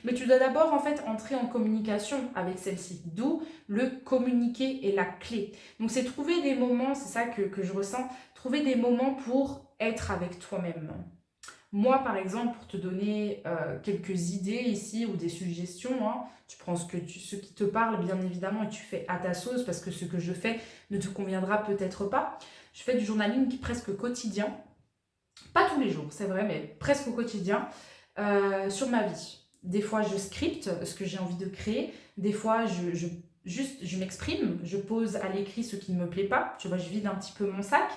Mais tu dois d'abord en fait entrer en communication avec celle-ci, d'où le communiquer est la clé. Donc c'est trouver des moments, c'est ça que je ressens, trouver des moments pour être avec toi-même. Moi par exemple, pour te donner quelques idées ici ou des suggestions, hein, tu prends ce qui te parle bien évidemment et tu fais à ta sauce parce que ce que je fais ne te conviendra peut-être pas. Je fais du journaling presque quotidien. Pas tous les jours, c'est vrai, mais presque au quotidien, sur ma vie. Des fois, je scripte ce que j'ai envie de créer. Des fois, je m'exprime, je pose à l'écrit ce qui ne me plaît pas. Tu vois, je vide un petit peu mon sac.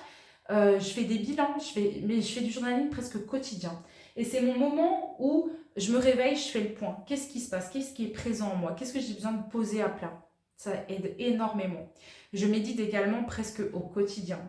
Je fais des bilans, mais je fais du journaling presque quotidien. Et c'est mon moment où je me réveille, je fais le point. Qu'est-ce qui se passe? Qu'est-ce qui est présent en moi? Qu'est-ce que j'ai besoin de poser à plat? Ça aide énormément. Je médite également presque au quotidien.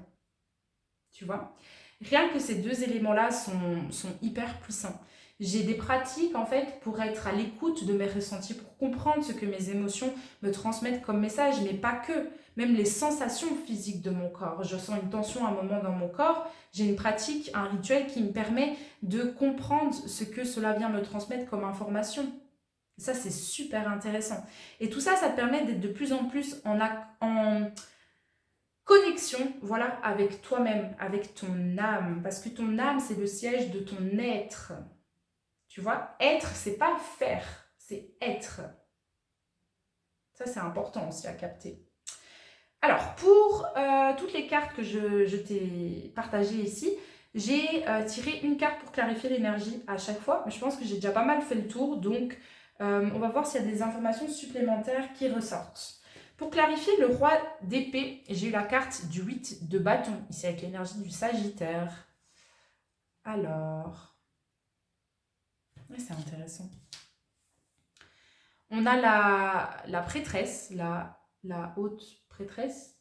Tu vois? Rien que ces deux éléments-là sont hyper puissants. J'ai des pratiques en fait pour être à l'écoute de mes ressentis, pour comprendre ce que mes émotions me transmettent comme message, mais pas que, même les sensations physiques de mon corps. Je sens une tension à un moment dans mon corps, j'ai une pratique, un rituel qui me permet de comprendre ce que cela vient me transmettre comme information. Ça, c'est super intéressant. Et tout ça, ça te permet d'être de plus en plus en connexion, voilà, avec toi-même, avec ton âme. Parce que ton âme, c'est le siège de ton être. Tu vois, être, c'est pas faire, c'est être. Ça, c'est important aussi à capter. Alors, pour toutes les cartes que je t'ai partagées ici, j'ai tiré une carte pour clarifier l'énergie à chaque fois. Mais je pense que j'ai déjà pas mal fait le tour. Donc, on va voir s'il y a des informations supplémentaires qui ressortent. Pour clarifier le roi d'épée, j'ai eu la carte du 8 de bâton, ici avec l'énergie du Sagittaire. Alors, ouais, c'est intéressant. On a la prêtresse, la haute prêtresse.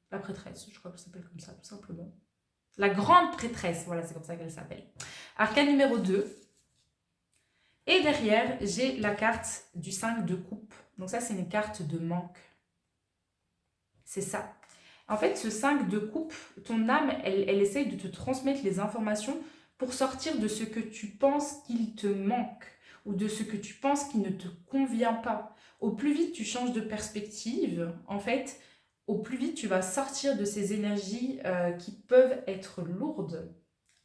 La prêtresse, je crois qu'elle s'appelle comme ça, tout simplement. La grande prêtresse, voilà, c'est comme ça qu'elle s'appelle. Arcane numéro 2. Et derrière, j'ai la carte du 5 de coupe. Donc ça, c'est une carte de manque. C'est ça. En fait, ce 5 de coupe, ton âme, elle essaye de te transmettre les informations pour sortir de ce que tu penses qu'il te manque ou de ce que tu penses qui ne te convient pas. Au plus vite tu changes de perspective, en fait, au plus vite tu vas sortir de ces énergies qui peuvent être lourdes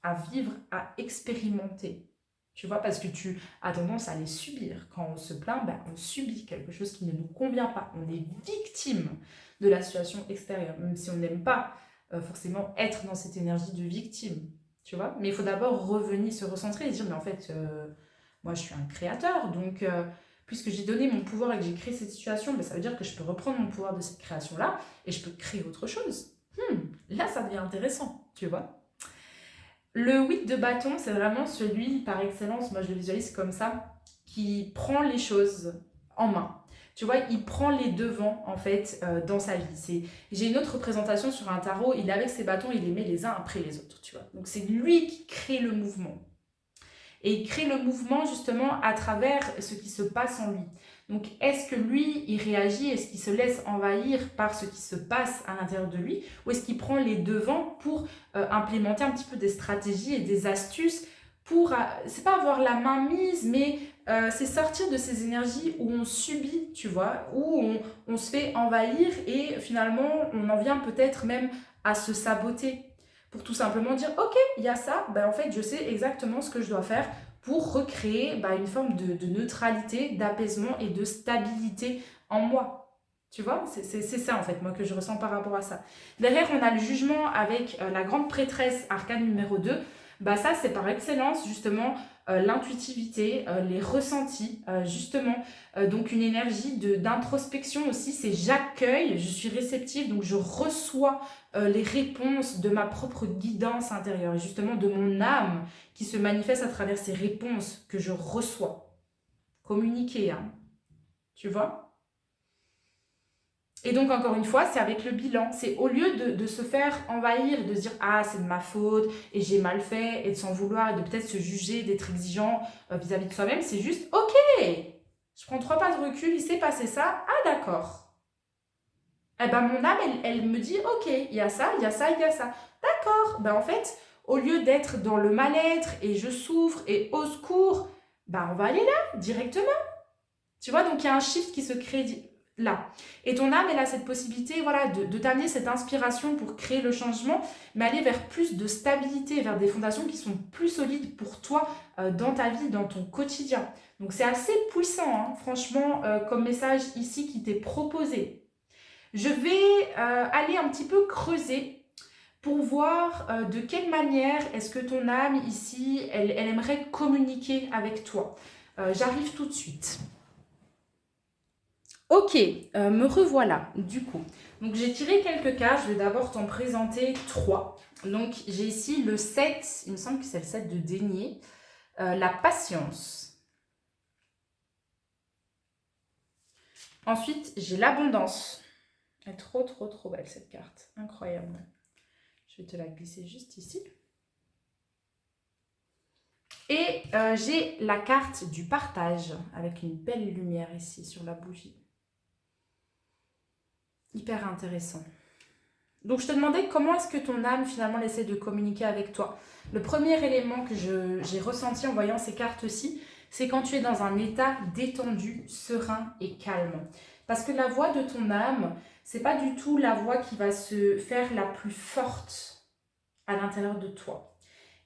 à vivre, à expérimenter. Tu vois, parce que tu as tendance à les subir. Quand on se plaint, ben, on subit quelque chose qui ne nous convient pas. On est victime de la situation extérieure, même si on n'aime pas forcément être dans cette énergie de victime. Tu vois, mais il faut d'abord revenir, se recentrer et se dire, mais en fait, moi je suis un créateur, donc puisque j'ai donné mon pouvoir et que j'ai créé cette situation, ben, ça veut dire que je peux reprendre mon pouvoir de cette création-là et je peux créer autre chose. Là, ça devient intéressant, tu vois. Le 8 de bâton, c'est vraiment celui, par excellence, moi je le visualise comme ça, qui prend les choses en main. Tu vois, il prend les devants, en fait, dans sa vie. J'ai une autre représentation sur un tarot, il est avec ses bâtons, il les met les uns après les autres, tu vois. Donc c'est lui qui crée le mouvement. Et il crée le mouvement, justement, à travers ce qui se passe en lui. Donc, est-ce que lui, il réagit, est-ce qu'il se laisse envahir par ce qui se passe à l'intérieur de lui, ou est-ce qu'il prend les devants pour implémenter un petit peu des stratégies et des astuces pour, c'est pas avoir la main mise, mais c'est sortir de ces énergies où on subit, tu vois, où on se fait envahir et finalement, on en vient peut-être même à se saboter pour tout simplement dire, ok, il y a ça, ben en fait, je sais exactement ce que je dois faire pour recréer une forme de neutralité, d'apaisement et de stabilité en moi. Tu vois, c'est ça en fait, moi, que je ressens par rapport à ça. Derrière, on a le jugement avec la grande prêtresse, arcane numéro 2. Ça, c'est par excellence, justement, l'intuitivité, les ressentis, justement. Donc, une énergie d'introspection aussi, c'est j'accueille, je suis réceptive, donc je reçois les réponses de ma propre guidance intérieure, et justement de mon âme qui se manifeste à travers ces réponses que je reçois. Communiquer, hein. Tu vois ? Et donc, encore une fois, c'est avec le bilan. C'est au lieu de se faire envahir, de se dire « Ah, c'est de ma faute et j'ai mal fait » et de s'en vouloir et de peut-être se juger, d'être exigeant vis-à-vis de soi-même. C'est juste « Ok, je prends 3 pas de recul, il s'est passé ça. Ah, d'accord. » Eh ben, mon âme, elle me dit « Ok, il y a ça, il y a ça, il y a ça. » D'accord. En fait, au lieu d'être dans le mal-être et je souffre et au secours, on va aller là, directement. Tu vois, donc il y a un shift qui se crée là. Et ton âme, elle a cette possibilité de t'amener cette inspiration pour créer le changement, mais aller vers plus de stabilité, vers des fondations qui sont plus solides pour toi dans ta vie, dans ton quotidien. Donc c'est assez puissant, hein, franchement, comme message ici qui t'est proposé. Je vais aller un petit peu creuser pour voir de quelle manière est-ce que ton âme ici, elle aimerait communiquer avec toi. J'arrive tout de suite. Ok, me revoilà du coup. Donc j'ai tiré quelques cartes, je vais d'abord t'en présenter 3. Donc j'ai ici le 7, il me semble que c'est le 7 de denier, la patience. Ensuite j'ai l'abondance. Elle est trop trop trop belle cette carte, incroyable. Je vais te la glisser juste ici. Et j'ai la carte du partage avec une belle lumière ici sur la bougie. Hyper intéressant. Donc, je te demandais comment est-ce que ton âme, finalement, essaie de communiquer avec toi. Le premier élément que j'ai ressenti en voyant ces cartes-ci, c'est quand tu es dans un état détendu, serein et calme. Parce que la voix de ton âme, c'est pas du tout la voix qui va se faire la plus forte à l'intérieur de toi.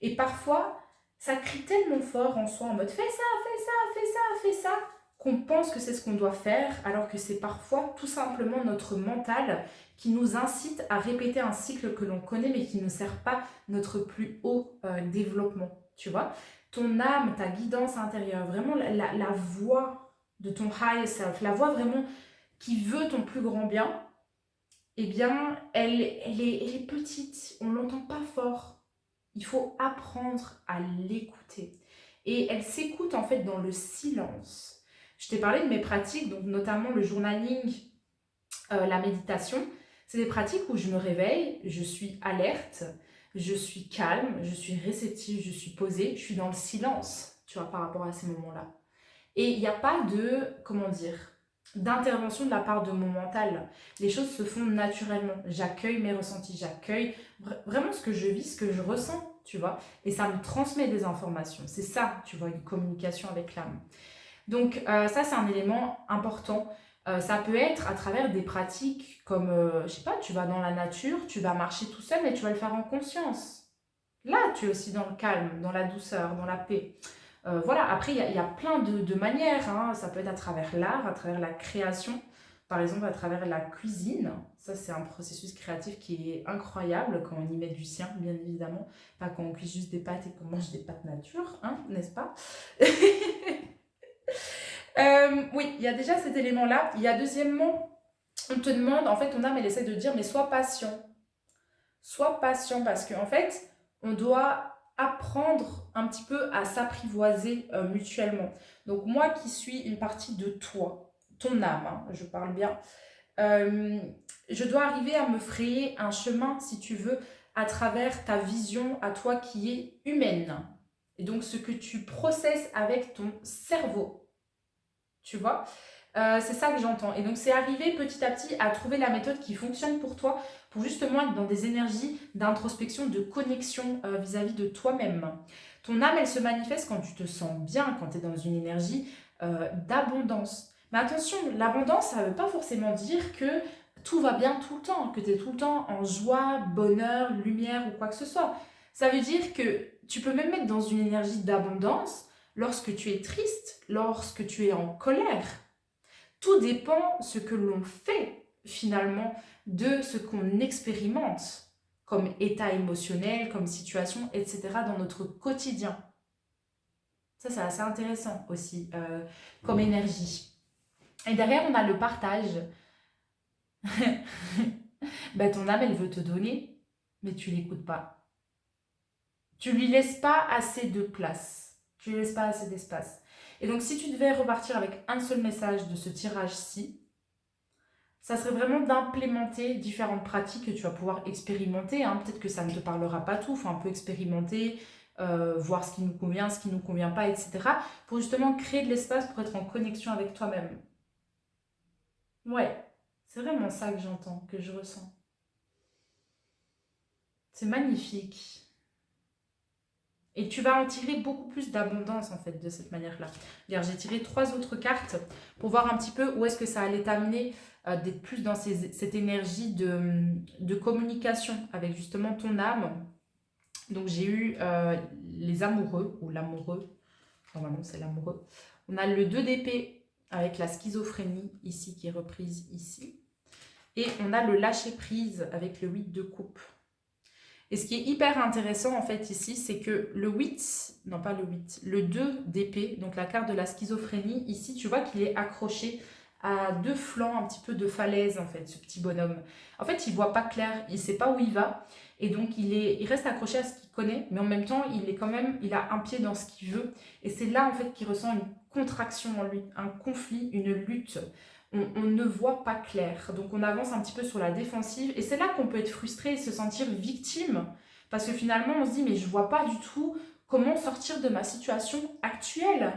Et parfois, ça crie tellement fort en soi, en mode « fais ça, fais ça, fais ça, fais ça », qu'on pense que c'est ce qu'on doit faire, alors que c'est parfois tout simplement notre mental qui nous incite à répéter un cycle que l'on connaît, mais qui ne sert pas notre plus haut développement, tu vois. Ton âme, ta guidance intérieure, vraiment la voix de ton higher self, la voix vraiment qui veut ton plus grand bien, eh bien, elle est petite, on ne l'entend pas fort. Il faut apprendre à l'écouter. Et elle s'écoute en fait dans le silence. Je t'ai parlé de mes pratiques, donc notamment le journaling, la méditation. C'est des pratiques où je me réveille, je suis alerte, je suis calme, je suis réceptive, je suis posée, je suis dans le silence, tu vois, par rapport à ces moments-là. Et il n'y a pas d'intervention de la part de mon mental. Les choses se font naturellement. J'accueille mes ressentis, j'accueille vraiment ce que je vis, ce que je ressens, tu vois. Et ça me transmet des informations. C'est ça, tu vois, une communication avec l'âme. Donc ça, c'est un élément important. Ça peut être à travers des pratiques comme, je sais pas, tu vas dans la nature, tu vas marcher tout seul, mais tu vas le faire en conscience. Là, tu es aussi dans le calme, dans la douceur, dans la paix. Voilà, après, il y a plein de manières, hein. Ça peut être à travers l'art, à travers la création, par exemple à travers la cuisine. Ça, c'est un processus créatif qui est incroyable quand on y met du sien, bien évidemment. Pas quand on cuit juste des pâtes et qu'on mange des pâtes nature, hein, n'est-ce pas? Oui, il y a déjà cet élément-là. Il y a deuxièmement, on te demande, en fait, ton âme, elle essaie de dire, mais sois patient. Sois patient parce qu'en fait, on doit apprendre un petit peu à s'apprivoiser mutuellement. Donc moi qui suis une partie de toi, ton âme, hein, je parle bien, je dois arriver à me frayer un chemin, si tu veux, à travers ta vision à toi qui est humaine. Et donc ce que tu processes avec ton cerveau. Tu vois, C'est ça que j'entends. Et donc, c'est arriver petit à petit à trouver la méthode qui fonctionne pour toi, pour justement être dans des énergies d'introspection, de connexion vis-à-vis de toi-même. Ton âme, elle se manifeste quand tu te sens bien, quand tu es dans une énergie d'abondance. Mais attention, l'abondance, ça ne veut pas forcément dire que tout va bien tout le temps, que tu es tout le temps en joie, bonheur, lumière ou quoi que ce soit. Ça veut dire que tu peux même être dans une énergie d'abondance lorsque tu es triste, lorsque tu es en colère. Tout dépend ce que l'on fait finalement de ce qu'on expérimente comme état émotionnel, comme situation, etc. dans notre quotidien. Ça, c'est assez intéressant aussi comme énergie. Et derrière, on a le partage. Ben, ton âme, elle veut te donner, mais tu l'écoutes pas. Tu lui laisses pas assez de place. Tu lui laisses pas assez d'espace. Et donc, si tu devais repartir avec un seul message de ce tirage-ci, ça serait vraiment d'implémenter différentes pratiques que tu vas pouvoir expérimenter. Hein. Peut-être que ça ne te parlera pas tout, il faut un peu expérimenter, voir ce qui nous convient, ce qui ne nous convient pas, etc. Pour justement créer de l'espace pour être en connexion avec toi-même. Ouais, c'est vraiment ça que j'entends, que je ressens. C'est magnifique. Et tu vas en tirer beaucoup plus d'abondance en fait de cette manière-là. J'ai tiré 3 autres cartes pour voir un petit peu où est-ce que ça allait t'amener d'être plus dans cette énergie de communication avec justement ton âme. Donc j'ai eu les amoureux ou l'amoureux. Normalement c'est l'amoureux. On a le 2 d'épée avec la schizophrénie ici qui est reprise ici. Et on a le lâcher prise avec le 8 de coupe. Et ce qui est hyper intéressant en fait ici, c'est que le 8, non pas le 8, le 2 d'épée, donc la carte de la schizophrénie, ici tu vois qu'il est accroché à 2 flancs un petit peu de falaise en fait, ce petit bonhomme. En fait, il voit pas clair, il sait pas où il va, et donc il reste accroché à ce qu'il connaît, mais en même temps, il a un pied dans ce qu'il veut, et c'est là en fait qu'il ressent une contraction en lui, un conflit, une lutte. On ne voit pas clair. Donc on avance un petit peu sur la défensive. Et c'est là qu'on peut être frustré et se sentir victime. Parce que finalement, on se dit, mais je vois pas du tout comment sortir de ma situation actuelle.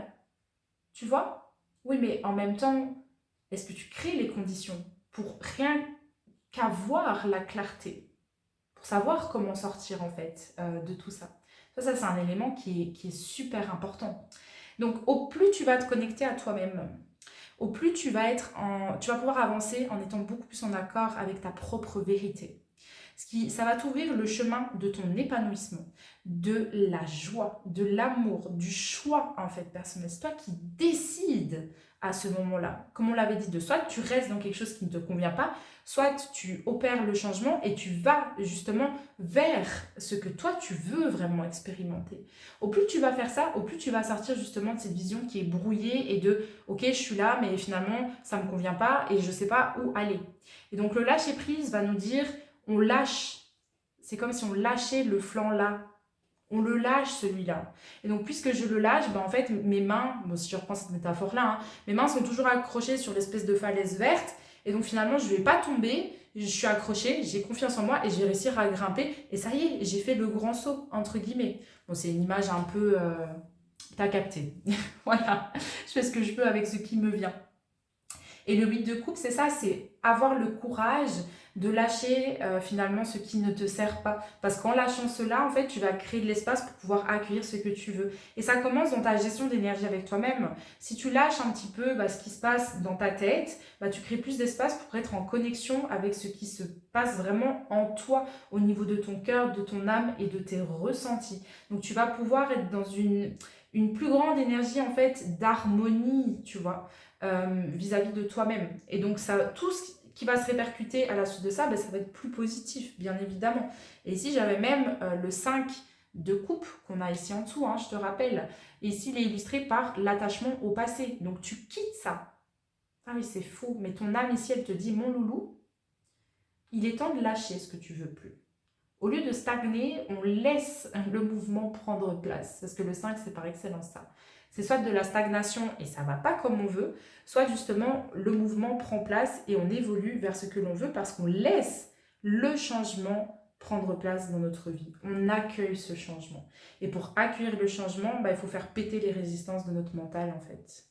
Tu vois? Oui, mais en même temps, est-ce que tu crées les conditions pour rien qu'avoir la clarté? Pour savoir comment sortir en fait de tout ça. Ça c'est un élément qui est super important. Donc au plus tu vas te connecter à toi-même, au plus tu vas pouvoir avancer en étant beaucoup plus en accord avec ta propre vérité. Ça va t'ouvrir le chemin de ton épanouissement, de la joie, de l'amour, du choix en fait personnel. C'est toi qui décides à ce moment-là. Comme on l'avait dit, de soit tu restes dans quelque chose qui ne te convient pas, soit tu opères le changement et tu vas justement vers ce que toi tu veux vraiment expérimenter. Au plus tu vas faire ça, au plus tu vas sortir justement de cette vision qui est brouillée et de ok, je suis là, mais finalement ça ne me convient pas et je ne sais pas où aller. Et donc le lâcher prise va nous dire on lâche. C'est comme si on lâchait le flanc là. On le lâche celui-là. Et donc puisque je le lâche, en fait mes mains, bon si je reprends cette métaphore-là, mes mains sont toujours accrochées sur l'espèce de falaise verte. Et donc finalement je ne vais pas tomber, je suis accrochée, j'ai confiance en moi et je vais réussir à grimper. Et ça y est, j'ai fait le grand saut, entre guillemets. Bon c'est une image un peu... t'as capté. Voilà, je fais ce que je peux avec ce qui me vient. Et le 8 de coupe, c'est ça, c'est avoir le courage de lâcher finalement ce qui ne te sert pas. Parce qu'en lâchant cela, en fait, tu vas créer de l'espace pour pouvoir accueillir ce que tu veux. Et ça commence dans ta gestion d'énergie avec toi-même. Si tu lâches un petit peu ce qui se passe dans ta tête, tu crées plus d'espace pour être en connexion avec ce qui se passe vraiment en toi, au niveau de ton cœur, de ton âme et de tes ressentis. Donc tu vas pouvoir être dans une plus grande énergie en fait d'harmonie, tu vois. Vis-à-vis de toi-même. Et donc, tout ce qui va se répercuter à la suite de ça, ça va être plus positif, bien évidemment. Et ici, j'avais même le 5 de coupe qu'on a ici en dessous, je te rappelle. Et ici, il est illustré par l'attachement au passé. Donc, tu quittes ça. Ah oui, c'est faux. Mais ton âme ici, elle te dit, mon loulou, il est temps de lâcher ce que tu veux plus. Au lieu de stagner, on laisse le mouvement prendre place. Parce que le 5, c'est par excellence ça. C'est soit de la stagnation et ça ne va pas comme on veut, soit justement le mouvement prend place et on évolue vers ce que l'on veut parce qu'on laisse le changement prendre place dans notre vie. On accueille ce changement. Et pour accueillir le changement, il faut faire péter les résistances de notre mental en fait.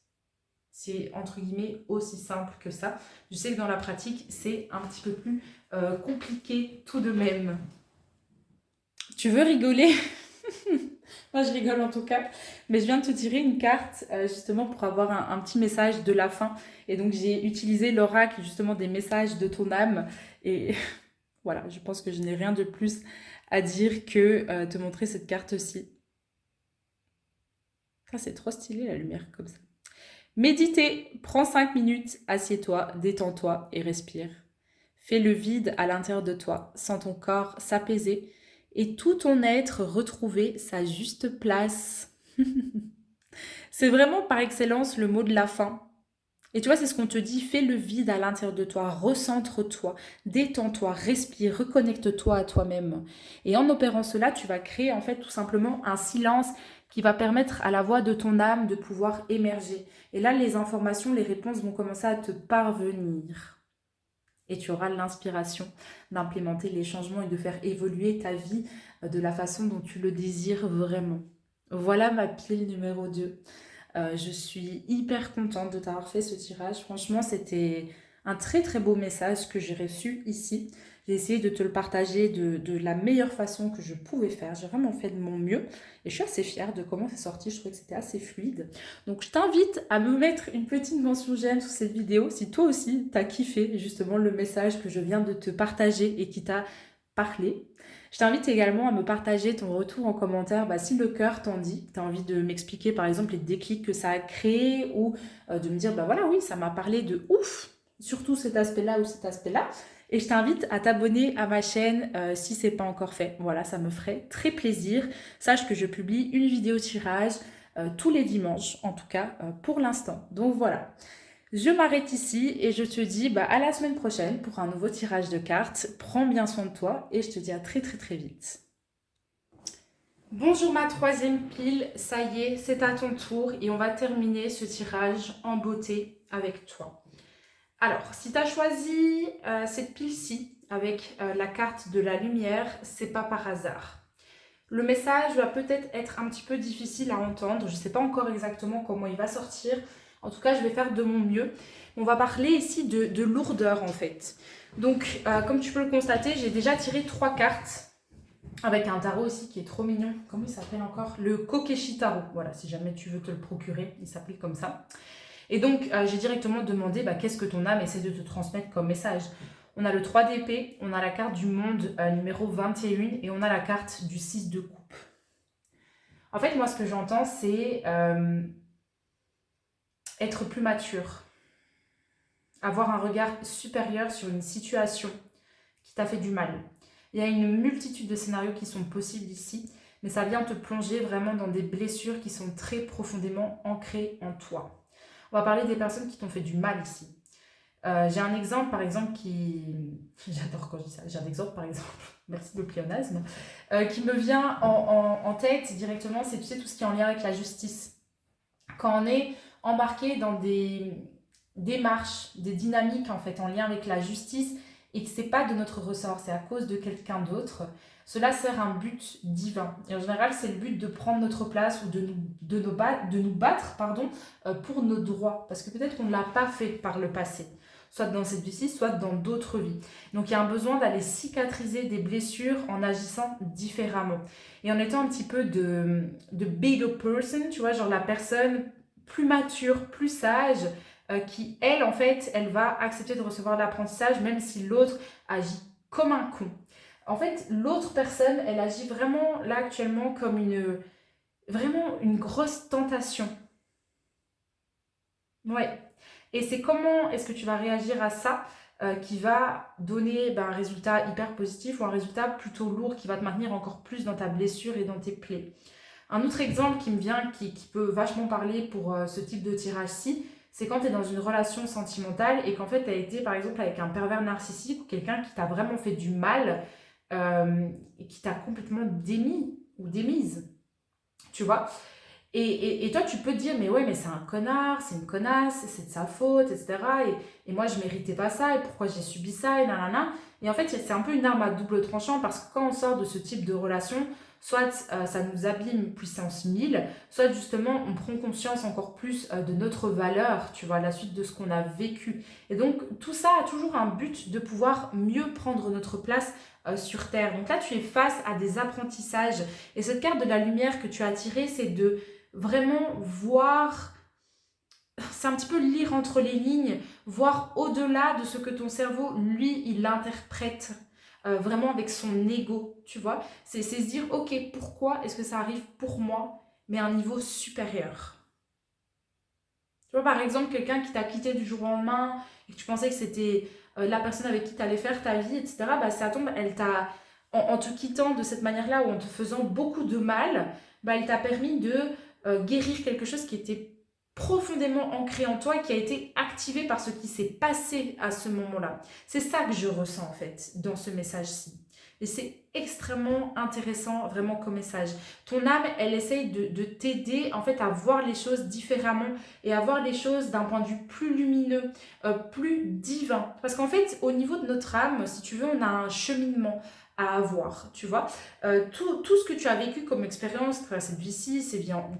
C'est entre guillemets aussi simple que ça. Je sais que dans la pratique, c'est un petit peu plus compliqué tout de même. Tu veux rigoler? Moi, je rigole en tout cas. Mais je viens de te tirer une carte justement pour avoir un petit message de la fin. Et donc, j'ai utilisé l'oracle justement des messages de ton âme. Et voilà, je pense que je n'ai rien de plus à dire que te montrer cette carte-ci. Ah, c'est trop stylé la lumière comme ça. Méditer, prends 5 minutes, assieds-toi, détends-toi et respire. Fais le vide à l'intérieur de toi, sens ton corps s'apaiser et tout ton être retrouver sa juste place. C'est vraiment par excellence le mot de la fin. Et tu vois, c'est ce qu'on te dit, fais le vide à l'intérieur de toi, recentre-toi, détends-toi, respire, reconnecte-toi à toi-même. Et en opérant cela, tu vas créer en fait tout simplement un silence qui va permettre à la voix de ton âme de pouvoir émerger. Et là, les informations, les réponses vont commencer à te parvenir. Et tu auras l'inspiration d'implémenter les changements et de faire évoluer ta vie de la façon dont tu le désires vraiment. Voilà ma pile numéro 2. Je suis hyper contente de t'avoir fait ce tirage. Franchement, c'était un très très beau message que j'ai reçu ici. J'ai essayé de te le partager de la meilleure façon que je pouvais faire. J'ai vraiment fait de mon mieux et je suis assez fière de comment c'est sorti. Je trouvais que c'était assez fluide. Donc je t'invite à me mettre une petite mention j'aime sous cette vidéo si toi aussi t'as kiffé justement le message que je viens de te partager et qui t'a parlé. Je t'invite également à me partager ton retour en commentaire si le cœur t'en dit, tu as envie de m'expliquer par exemple les déclics que ça a créé ou de me dire voilà oui ça m'a parlé de ouf, surtout cet aspect-là ou cet aspect-là. Et je t'invite à t'abonner à ma chaîne si ce n'est pas encore fait. Voilà, ça me ferait très plaisir. Sache que je publie une vidéo tirage tous les dimanches, en tout cas pour l'instant. Donc voilà. Je m'arrête ici et je te dis à la semaine prochaine pour un nouveau tirage de cartes. Prends bien soin de toi et je te dis à très très très vite. Bonjour ma troisième pile, ça y est, c'est à ton tour et on va terminer ce tirage en beauté avec toi. Alors, si tu as choisi cette pile-ci avec la carte de la lumière, c'est pas par hasard. Le message va peut-être être un petit peu difficile à entendre, je ne sais pas encore exactement comment il va sortir. En tout cas, je vais faire de mon mieux. On va parler ici de lourdeur en fait. Donc, comme tu peux le constater, j'ai déjà tiré 3 cartes avec un tarot aussi qui est trop mignon. Comment il s'appelle encore? Le Kokeshi Tarot. Voilà, si jamais tu veux te le procurer, il s'appelle comme ça. Et donc, j'ai directement demandé qu'est-ce que ton âme essaie de te transmettre comme message. On a le 3 d'épée, on a la carte du monde numéro 21 et on a la carte du 6 de coupe. En fait, moi, ce que j'entends, c'est être plus mature, avoir un regard supérieur sur une situation qui t'a fait du mal. Il y a une multitude de scénarios qui sont possibles ici, mais ça vient te plonger vraiment dans des blessures qui sont très profondément ancrées en toi. On va parler des personnes qui t'ont fait du mal ici. J'ai un exemple, par exemple, qui... J'adore quand je dis ça. J'ai un exemple, par exemple, merci de le pléonasme, qui me vient en tête directement, c'est tu sais, tout ce qui est en lien avec la justice. Quand on est embarqué dans des démarches, des dynamiques en fait en lien avec la justice et que c'est pas de notre ressort, c'est à cause de quelqu'un d'autre, cela sert un but divin. Et en général, c'est le but de prendre notre place ou de nous battre pour nos droits. Parce que peut-être qu'on ne l'a pas fait par le passé, soit dans cette vie-ci, soit dans d'autres vies. Donc il y a un besoin d'aller cicatriser des blessures en agissant différemment. Et en étant un petit peu de bigger person, tu vois, genre la personne plus mature, plus sage, qui, elle, en fait, elle va accepter de recevoir l'apprentissage même si l'autre agit comme un con. En fait, l'autre personne, elle agit vraiment, là, actuellement, comme vraiment une grosse tentation. Ouais. Et c'est comment est-ce que tu vas réagir à ça qui va donner un résultat hyper positif ou un résultat plutôt lourd qui va te maintenir encore plus dans ta blessure et dans tes plaies. Un autre exemple qui me vient, qui peut vachement parler pour ce type de tirage-ci, c'est quand tu es dans une relation sentimentale et qu'en fait tu as été par exemple avec un pervers narcissique ou quelqu'un qui t'a vraiment fait du mal et qui t'a complètement démis ou démise, tu vois. Et toi tu peux te dire mais ouais mais c'est un connard, c'est une connasse, c'est de sa faute, etc. Et moi je méritais pas ça et pourquoi j'ai subi ça et nanana. Et en fait c'est un peu une arme à double tranchant parce que quand on sort de ce type de relation, soit ça nous abîme puissance 1000, soit justement on prend conscience encore plus de notre valeur, tu vois, à la suite de ce qu'on a vécu. Et donc tout ça a toujours un but de pouvoir mieux prendre notre place sur Terre. Donc là, tu es face à des apprentissages. Et cette carte de la lumière que tu as tirée, c'est de vraiment voir, c'est un petit peu lire entre les lignes, voir au-delà de ce que ton cerveau, lui, il interprète vraiment avec son ego, tu vois. C'est se dire, ok, pourquoi est-ce que ça arrive pour moi, mais à un niveau supérieur. Tu vois, par exemple, quelqu'un qui t'a quitté du jour au lendemain et que tu pensais que c'était la personne avec qui tu allais faire ta vie, etc., bah, ça tombe, elle t'a, en te quittant de cette manière-là ou en te faisant beaucoup de mal, bah, elle t'a permis de guérir quelque chose qui était profondément ancré en toi et qui a été activé par ce qui s'est passé à ce moment-là. C'est ça que je ressens en fait dans ce message-ci. Et c'est extrêmement intéressant vraiment comme message. Ton âme, elle essaye de t'aider en fait à voir les choses différemment et à voir les choses d'un point de vue plus lumineux, plus divin. Parce qu'en fait, au niveau de notre âme, si tu veux, on a un cheminement à avoir, tu vois. Tout ce que tu as vécu comme expérience, cette vie-ci,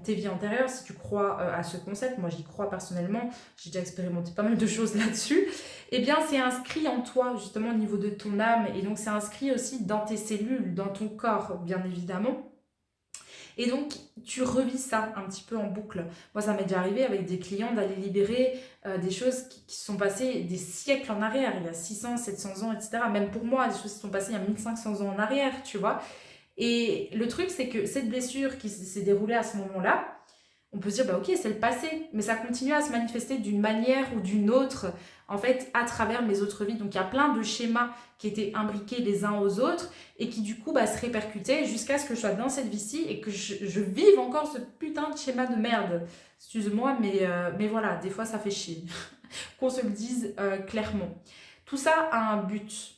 tes vies antérieures, si tu crois à ce concept, moi j'y crois personnellement, j'ai déjà expérimenté pas mal de choses là-dessus, eh bien c'est inscrit en toi, justement au niveau de ton âme, et donc c'est inscrit aussi dans tes cellules, dans ton corps, bien évidemment. Et donc, tu revis ça un petit peu en boucle. Moi, ça m'est déjà arrivé avec des clients d'aller libérer des choses qui se sont passées des siècles en arrière, il y a 600, 700 ans, etc. Même pour moi, des choses qui se sont passées il y a 1500 ans en arrière, tu vois. Et le truc, c'est que cette blessure qui s'est déroulée à ce moment-là, on peut se dire, bah ok, c'est le passé, mais ça continue à se manifester d'une manière ou d'une autre, en fait, à travers mes autres vies. Donc, il y a plein de schémas qui étaient imbriqués les uns aux autres et qui, du coup, se répercutaient jusqu'à ce que je sois dans cette vie-ci et que je vive encore ce putain de schéma de merde. Excuse-moi, mais voilà, des fois, ça fait chier. Qu'on se le dise clairement. Tout ça a un but.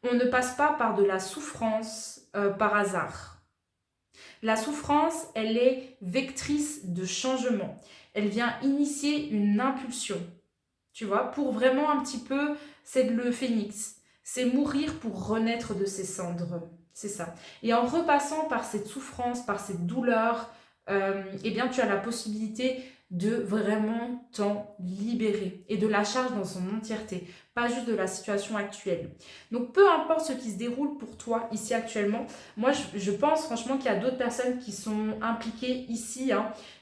On ne passe pas par de la souffrance par hasard. La souffrance, elle est vectrice de changement. Elle vient initier une impulsion, tu vois, pour vraiment un petit peu, c'est le phénix. C'est mourir pour renaître de ses cendres. C'est ça. Et en repassant par cette souffrance, par cette douleur, eh bien, tu as la possibilité de vraiment t'en libérer et de la charge dans son entièreté, pas juste de la situation actuelle. Donc, peu importe ce qui se déroule pour toi ici actuellement, moi, je pense franchement qu'il y a d'autres personnes qui sont impliquées ici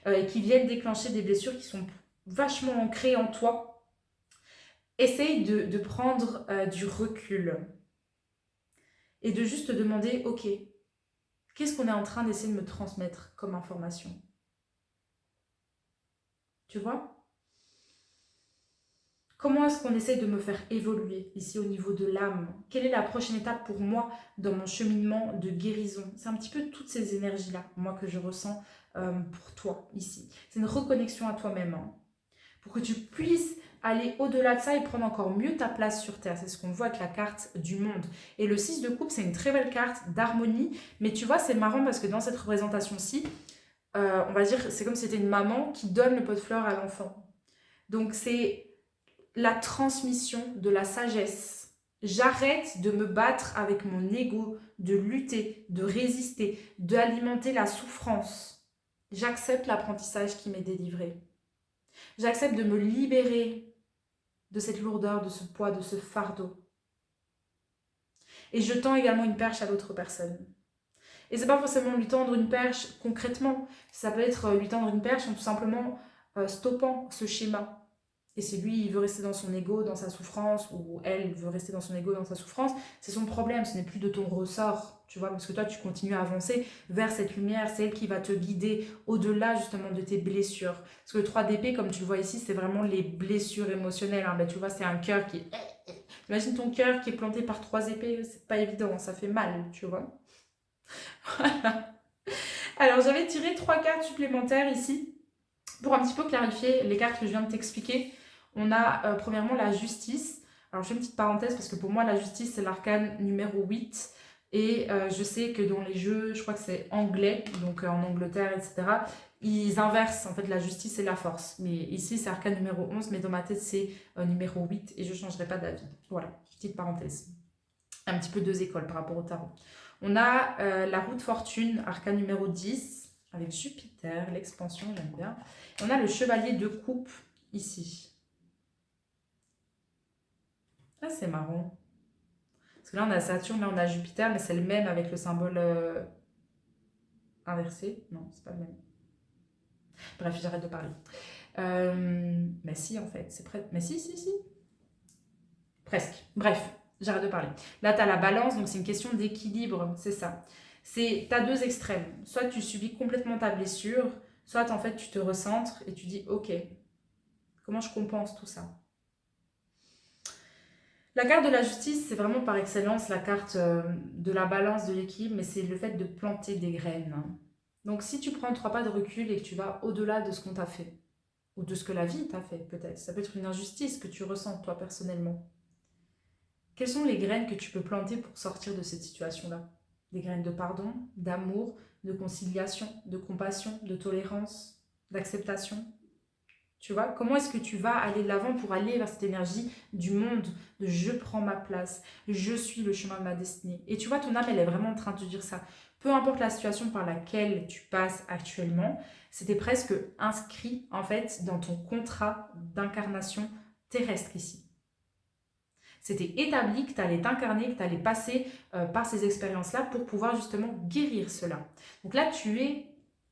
et qui viennent déclencher des blessures qui sont vachement ancrées en toi. Essaye de prendre du recul et de juste te demander, ok, qu'est-ce qu'on est en train d'essayer de me transmettre comme information? Tu vois? Comment est-ce qu'on essaye de me faire évoluer ici au niveau de l'âme? Quelle est la prochaine étape pour moi dans mon cheminement de guérison? C'est un petit peu toutes ces énergies-là, moi, que je ressens pour toi ici. C'est une reconnexion à toi-même, pour que tu puisses aller au-delà de ça et prendre encore mieux ta place sur Terre. C'est ce qu'on voit avec la carte du monde. Et le 6 de coupe, c'est une très belle carte d'harmonie. Mais tu vois, c'est marrant parce que dans cette représentation-ci, on va dire, c'est comme si c'était une maman qui donne le pot de fleurs à l'enfant. Donc c'est la transmission de la sagesse. J'arrête de me battre avec mon ego, de lutter, de résister, d'alimenter la souffrance. J'accepte l'apprentissage qui m'est délivré. J'accepte de me libérer de cette lourdeur, de ce poids, de ce fardeau. Et je tends également une perche à l'autre personne. Et c'est pas forcément lui tendre une perche concrètement, ça peut être lui tendre une perche en tout simplement stoppant ce schéma. Et si lui, il veut rester dans son ego, dans sa souffrance, ou elle veut rester dans son ego, dans sa souffrance, c'est son problème, ce n'est plus de ton ressort, tu vois, parce que toi, tu continues à avancer vers cette lumière, c'est elle qui va te guider au-delà, justement, de tes blessures. Parce que le 3 d'épée, comme tu le vois ici, c'est vraiment les blessures émotionnelles, Ben, tu vois, c'est un cœur qui est... Imagine ton cœur qui est planté par 3 épées, c'est pas évident, ça fait mal, tu vois. Voilà. Alors, j'avais tiré 3 cartes supplémentaires ici, pour un petit peu clarifier les cartes que je viens de t'expliquer. On a premièrement la justice. Alors je fais une petite parenthèse parce que pour moi la justice c'est l'arcane numéro 8. Et je sais que dans les jeux, je crois que c'est anglais, donc en Angleterre, etc. Ils inversent en fait la justice et la force. Mais ici c'est arcane numéro 11, mais dans ma tête c'est numéro 8 et je ne changerai pas d'avis. Voilà, petite parenthèse. Un petit peu deux écoles par rapport au tarot. On a la roue de fortune, arcane numéro 10, avec Jupiter, l'expansion, j'aime bien. On a le chevalier de coupe ici. Ah, c'est marrant. Parce que là, on a Saturne, là, on a Jupiter, mais c'est le même avec le symbole inversé. Non, c'est pas le même. Bref, j'arrête de parler. Mais si, en fait, c'est prêt. Mais si, si, si. Presque. Bref, j'arrête de parler. Là, tu as la balance, donc c'est une question d'équilibre, c'est ça. Tu as deux extrêmes. Soit tu subis complètement ta blessure, soit en fait tu te recentres et tu dis ok, comment je compense tout ça? La carte de la justice, c'est vraiment par excellence la carte de la balance, de l'équilibre, mais c'est le fait de planter des graines. Donc si tu prends 3 pas de recul et que tu vas au-delà de ce qu'on t'a fait, ou de ce que la vie t'a fait peut-être, ça peut être une injustice que tu ressens toi personnellement. Quelles sont les graines que tu peux planter pour sortir de cette situation-là? Des graines de pardon, d'amour, de conciliation, de compassion, de tolérance, d'acceptation. Tu vois, comment est-ce que tu vas aller de l'avant pour aller vers cette énergie du monde, de je prends ma place, je suis le chemin de ma destinée. Et tu vois, ton âme, elle est vraiment en train de te dire ça. Peu importe la situation par laquelle tu passes actuellement, c'était presque inscrit en fait dans ton contrat d'incarnation terrestre ici. C'était établi que tu allais t'incarner, que tu allais passer par ces expériences-là pour pouvoir justement guérir cela. Donc là, tu es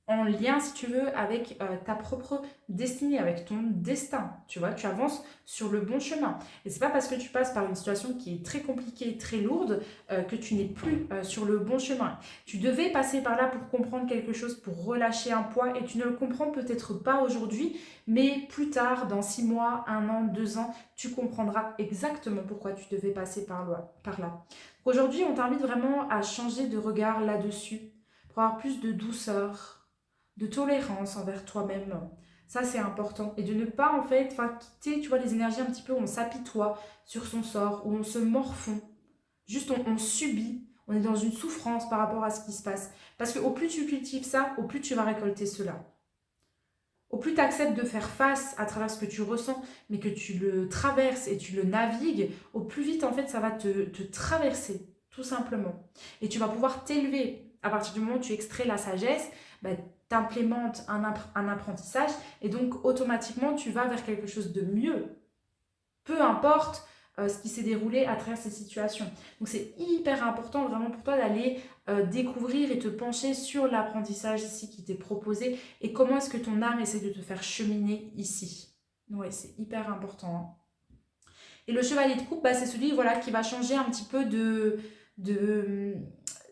en lien, si tu veux, avec ta propre destinée, avec ton destin. Tu vois, tu avances sur le bon chemin. Et c'est pas parce que tu passes par une situation qui est très compliquée, très lourde, que tu n'es plus sur le bon chemin. Tu devais passer par là pour comprendre quelque chose, pour relâcher un poids, et tu ne le comprends peut-être pas aujourd'hui, mais plus tard, dans 6 mois, 1 an, 2 ans, tu comprendras exactement pourquoi tu devais passer par là. Aujourd'hui, on t'invite vraiment à changer de regard là-dessus, pour avoir plus de douceur, de tolérance envers toi-même. Ça, c'est important. Et de ne pas, en fait, quitter, tu vois, les énergies un petit peu où on s'apitoie sur son sort, où on se morfond. Juste, on subit. On est dans une souffrance par rapport à ce qui se passe. Parce qu'au plus tu cultives ça, au plus tu vas récolter cela. Au plus tu acceptes de faire face à travers ce que tu ressens, mais que tu le traverses et tu le navigues, au plus vite, en fait, ça va te traverser, tout simplement. Et tu vas pouvoir t'élever. À partir du moment où tu extrais la sagesse, bah, tu implémentes un apprentissage et donc automatiquement, tu vas vers quelque chose de mieux. Peu importe ce qui s'est déroulé à travers ces situations. Donc c'est hyper important vraiment pour toi d'aller découvrir et te pencher sur l'apprentissage ici qui t'est proposé et comment est-ce que ton âme essaie de te faire cheminer ici. Ouais, c'est hyper important. Hein. Et le chevalier de coupe, bah, c'est celui voilà, qui va changer un petit peu de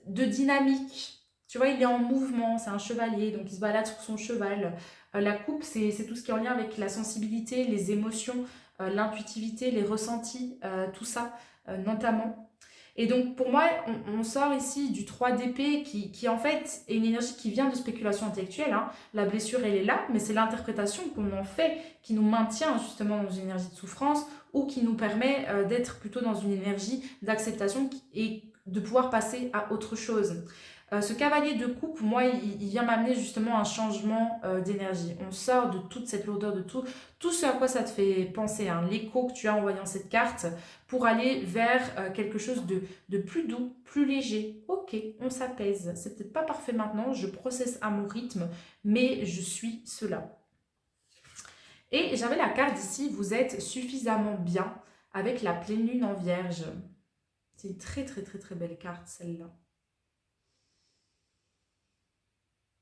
dynamique. Tu vois, il est en mouvement, c'est un chevalier, donc il se balade sur son cheval. La coupe, c'est tout ce qui est en lien avec la sensibilité, les émotions, l'intuitivité, les ressentis, tout ça notamment. Et donc pour moi, on sort ici du 3 d'épée qui en fait est une énergie qui vient de spéculation intellectuelle. Hein. La blessure, elle est là, mais c'est l'interprétation qu'on en fait qui nous maintient justement dans une énergie de souffrance ou qui nous permet d'être plutôt dans une énergie d'acceptation et de pouvoir passer à autre chose. Ce cavalier de coupe, moi, il vient m'amener justement un changement d'énergie. On sort de toute cette lourdeur, de tout ce à quoi ça te fait penser, hein, l'écho que tu as en voyant cette carte, pour aller vers quelque chose de plus doux, plus léger. Ok, on s'apaise. C'est peut-être pas parfait maintenant, je processe à mon rythme, mais je suis cela. Et j'avais la carte ici, vous êtes suffisamment bien avec la pleine lune en vierge. C'est une très très très très belle carte celle-là.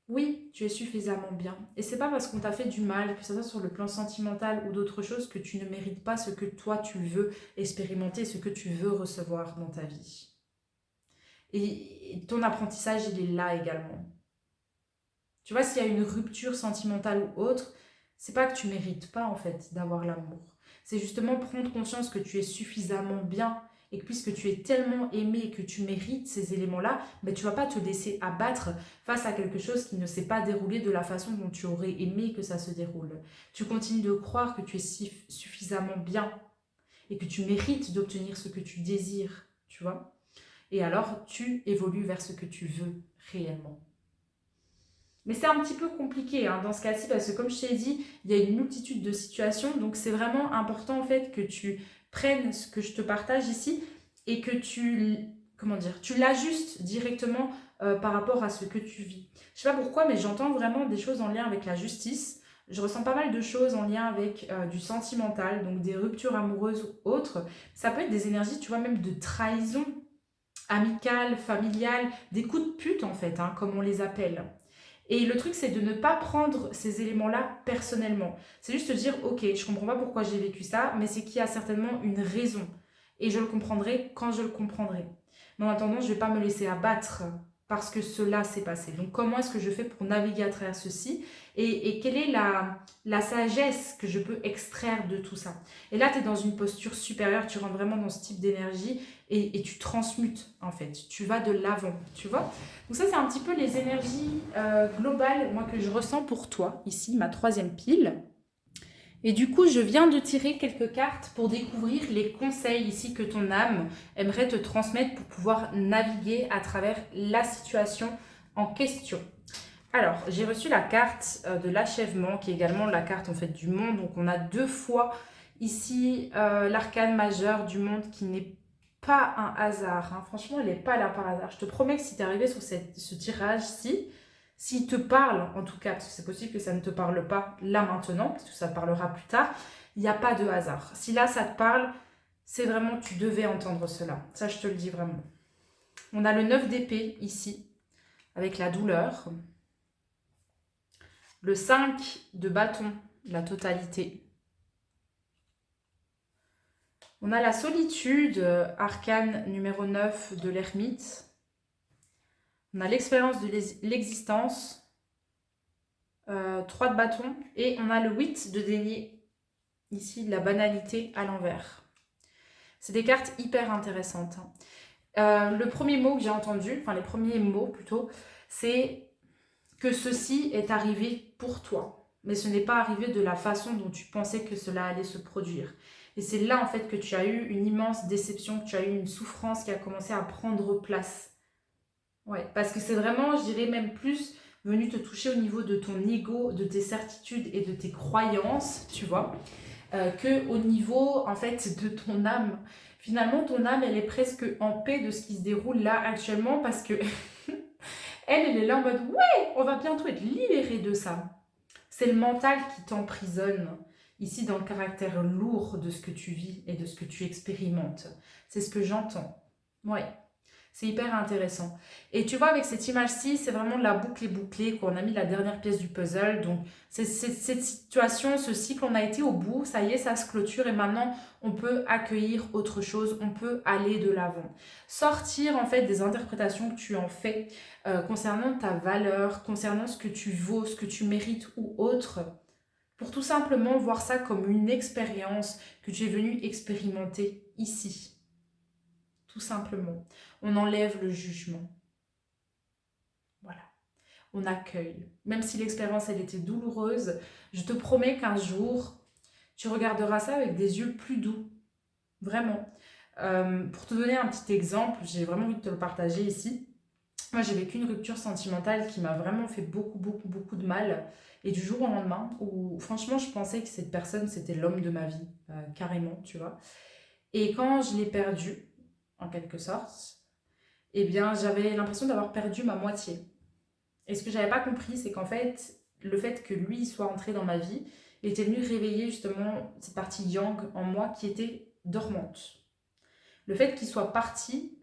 Oui, tu es suffisamment bien. Et c'est pas parce qu'on t'a fait du mal, que ce soit sur le plan sentimental ou d'autres choses, que tu ne mérites pas ce que toi tu veux expérimenter, ce que tu veux recevoir dans ta vie. Et ton apprentissage, il est là également. Tu vois, s'il y a une rupture sentimentale ou autre, c'est pas que tu mérites pas en fait d'avoir l'amour. C'est justement prendre conscience que tu es suffisamment bien et que puisque tu es tellement aimé et que tu mérites ces éléments-là, ben, tu ne vas pas te laisser abattre face à quelque chose qui ne s'est pas déroulé de la façon dont tu aurais aimé que ça se déroule. Tu continues de croire que tu es suffisamment bien et que tu mérites d'obtenir ce que tu désires, tu vois. Et alors, tu évolues vers ce que tu veux réellement. Mais c'est un petit peu compliqué hein, dans ce cas-ci parce que comme je t'ai dit, il y a une multitude de situations. Donc c'est vraiment important en fait que tu prennes ce que je te partage ici et que comment dire, tu l'ajustes directement par rapport à ce que tu vis. Je sais pas pourquoi, mais j'entends vraiment des choses en lien avec la justice. Je ressens pas mal de choses en lien avec du sentimental, donc des ruptures amoureuses ou autres. Ça peut être des énergies, tu vois, même de trahison amicale, familiale, des coups de pute en fait, hein, comme on les appelle. Et le truc, c'est de ne pas prendre ces éléments-là personnellement. C'est juste de dire, ok, je comprends pas pourquoi j'ai vécu ça, mais c'est qu'il y a certainement une raison. Et je le comprendrai quand je le comprendrai. Mais en attendant, je ne vais pas me laisser abattre parce que cela s'est passé. Donc, comment est-ce que je fais pour naviguer à travers ceci et quelle est la sagesse que je peux extraire de tout ça? Et là, tu es dans une posture supérieure, tu rentres vraiment dans ce type d'énergie et tu transmutes, en fait. Tu vas de l'avant, tu vois? Donc ça, c'est un petit peu les énergies globales, moi, que je ressens pour toi. Ici, ma troisième pile. Et du coup, je viens de tirer quelques cartes pour découvrir les conseils ici que ton âme aimerait te transmettre pour pouvoir naviguer à travers la situation en question. Alors, j'ai reçu la carte de l'achèvement, qui est également la carte en fait du monde. Donc, on a deux fois ici l'arcane majeur du monde qui n'est pas un hasard. Hein. Franchement, elle n'est pas là par hasard. Je te promets que si tu es arrivé sur ce tirage-ci, s'il te parle, en tout cas, parce que c'est possible que ça ne te parle pas là maintenant, parce que ça te parlera plus tard, il n'y a pas de hasard. Si là, ça te parle, c'est vraiment, tu devais entendre cela. Ça, je te le dis vraiment. On a le 9 d'épée ici, avec la douleur. Le 5 de bâton, la totalité. On a la solitude, arcane numéro 9 de l'ermite. On a l'expérience de l'existence, 3 de bâton. Et on a le 8 de denier, ici, la banalité à l'envers. C'est des cartes hyper intéressantes. Le premier mot que j'ai entendu, enfin les premiers mots plutôt, c'est que ceci est arrivé pour toi. Mais ce n'est pas arrivé de la façon dont tu pensais que cela allait se produire. Et c'est là en fait que tu as eu une immense déception, que tu as eu une souffrance qui a commencé à prendre place. Ouais, parce que c'est vraiment, je dirais même plus, venu te toucher au niveau de ton ego, de tes certitudes et de tes croyances, tu vois, que au niveau en fait de ton âme. Finalement, ton âme, elle est presque en paix de ce qui se déroule là actuellement parce que elle est là en mode ouais, on va bientôt être libéré de ça. C'est le mental qui t'emprisonne ici dans le caractère lourd de ce que tu vis et de ce que tu expérimentes. C'est ce que j'entends. Ouais. C'est hyper intéressant. Et tu vois, avec cette image-ci, c'est vraiment la boucle est bouclée, qu'on a mis la dernière pièce du puzzle. Donc, cette situation, ce cycle, on a été au bout, ça y est, ça se clôture et maintenant, on peut accueillir autre chose, on peut aller de l'avant. Sortir, en fait, des interprétations que tu en fais concernant ta valeur, concernant ce que tu vaux, ce que tu mérites ou autre, pour tout simplement voir ça comme une expérience que tu es venu expérimenter ici. Tout simplement. On enlève le jugement. Voilà. On accueille. Même si l'expérience, elle était douloureuse, je te promets qu'un jour, tu regarderas ça avec des yeux plus doux. Vraiment. Pour te donner un petit exemple, j'ai vraiment envie de te le partager ici. Moi, j'ai vécu une rupture sentimentale qui m'a vraiment fait beaucoup, beaucoup, beaucoup de mal. Et du jour au lendemain, où franchement, je pensais que cette personne, c'était l'homme de ma vie, carrément, tu vois. Et quand je l'ai perdu, en quelque sorte, eh bien, j'avais l'impression d'avoir perdu ma moitié. Et ce que j'avais pas compris, c'est qu'en fait, le fait que lui soit entré dans ma vie, il était venu réveiller justement cette partie yang en moi qui était dormante. Le fait qu'il soit parti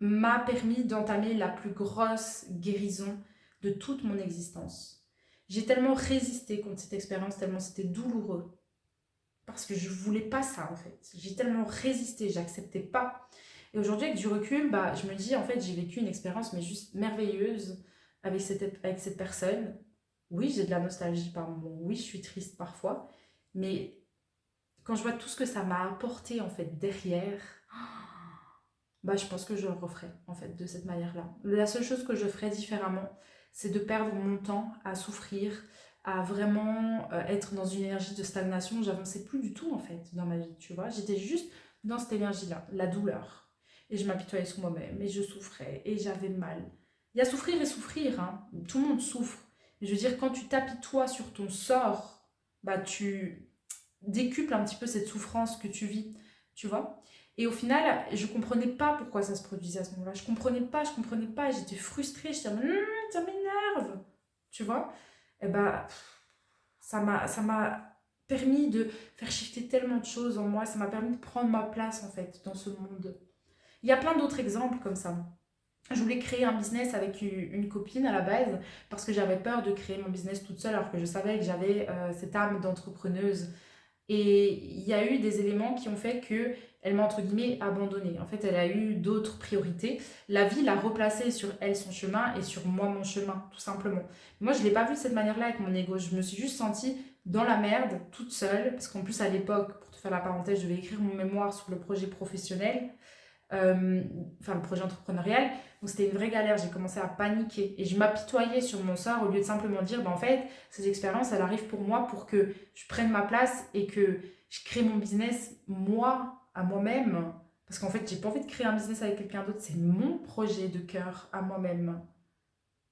m'a permis d'entamer la plus grosse guérison de toute mon existence. J'ai tellement résisté contre cette expérience, tellement c'était douloureux. Parce que je voulais pas ça en fait. J'ai tellement résisté, j'acceptais pas. Et aujourd'hui, avec du recul, bah, je me dis, en fait, j'ai vécu une expérience, mais juste merveilleuse avec cette personne. Oui, j'ai de la nostalgie par moments. Oui, je suis triste parfois. Mais quand je vois tout ce que ça m'a apporté, en fait, derrière, bah, je pense que je le referai, en fait, de cette manière-là. La seule chose que je ferais différemment, c'est de perdre mon temps à souffrir, à vraiment être dans une énergie de stagnation. J'avançais plus du tout, en fait, dans ma vie, tu vois. J'étais juste dans cette énergie-là, la douleur. Et je m'apitoyais sur moi-même, et je souffrais, et j'avais mal. Il y a souffrir et souffrir, hein. Tout le monde souffre. Mais je veux dire, quand tu t'apitoies sur ton sort, bah tu décuples un petit peu cette souffrance que tu vis, tu vois. Et au final, je comprenais pas pourquoi ça se produisait à ce moment-là. Je comprenais pas. J'étais frustrée. J'étais ça m'énerve. Tu vois? Et bah, ça m'a permis de faire shifter tellement de choses en moi. Ça m'a permis de prendre ma place, en fait, dans ce monde. Il y a plein d'autres exemples comme ça. Je voulais créer un business avec une copine à la base parce que j'avais peur de créer mon business toute seule alors que je savais que j'avais cette âme d'entrepreneuse. Et il y a eu des éléments qui ont fait que elle m'a entre guillemets abandonnée. En fait, elle a eu d'autres priorités. La vie l'a replacée sur elle son chemin et sur moi mon chemin, tout simplement. Moi, je ne l'ai pas vu de cette manière-là avec mon ego. Je me suis juste sentie dans la merde, toute seule, parce qu'en plus à l'époque, pour te faire la parenthèse, je devais écrire mon mémoire sur le projet professionnel enfin le projet entrepreneurial. Donc c'était une vraie galère, j'ai commencé à paniquer et je m'apitoyais sur mon sort au lieu de simplement dire bah, en fait ces expériences elles arrivent pour moi pour que je prenne ma place et que je crée mon business moi à moi-même parce qu'en fait j'ai pas envie de créer un business avec quelqu'un d'autre, c'est mon projet de cœur à moi-même.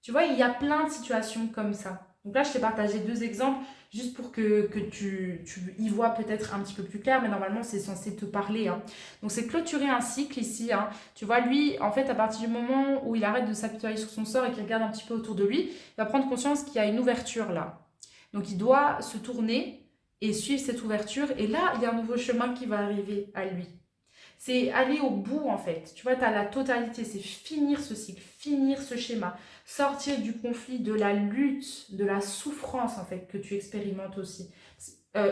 Tu vois, il y a plein de situations comme ça. Donc là, je t'ai partagé deux exemples juste pour que tu y vois peut-être un petit peu plus clair, mais normalement, c'est censé te parler. Hein. Donc c'est clôturer un cycle ici. Hein. Tu vois, lui, en fait, à partir du moment où il arrête de s'apitoyer sur son sort et qu'il regarde un petit peu autour de lui, il va prendre conscience qu'il y a une ouverture là. Donc il doit se tourner et suivre cette ouverture. Et là, il y a un nouveau chemin qui va arriver à lui. C'est aller au bout en fait. Tu vois, tu as la totalité, c'est finir ce cycle, finir ce schéma, sortir du conflit, de la lutte, de la souffrance en fait que tu expérimentes aussi.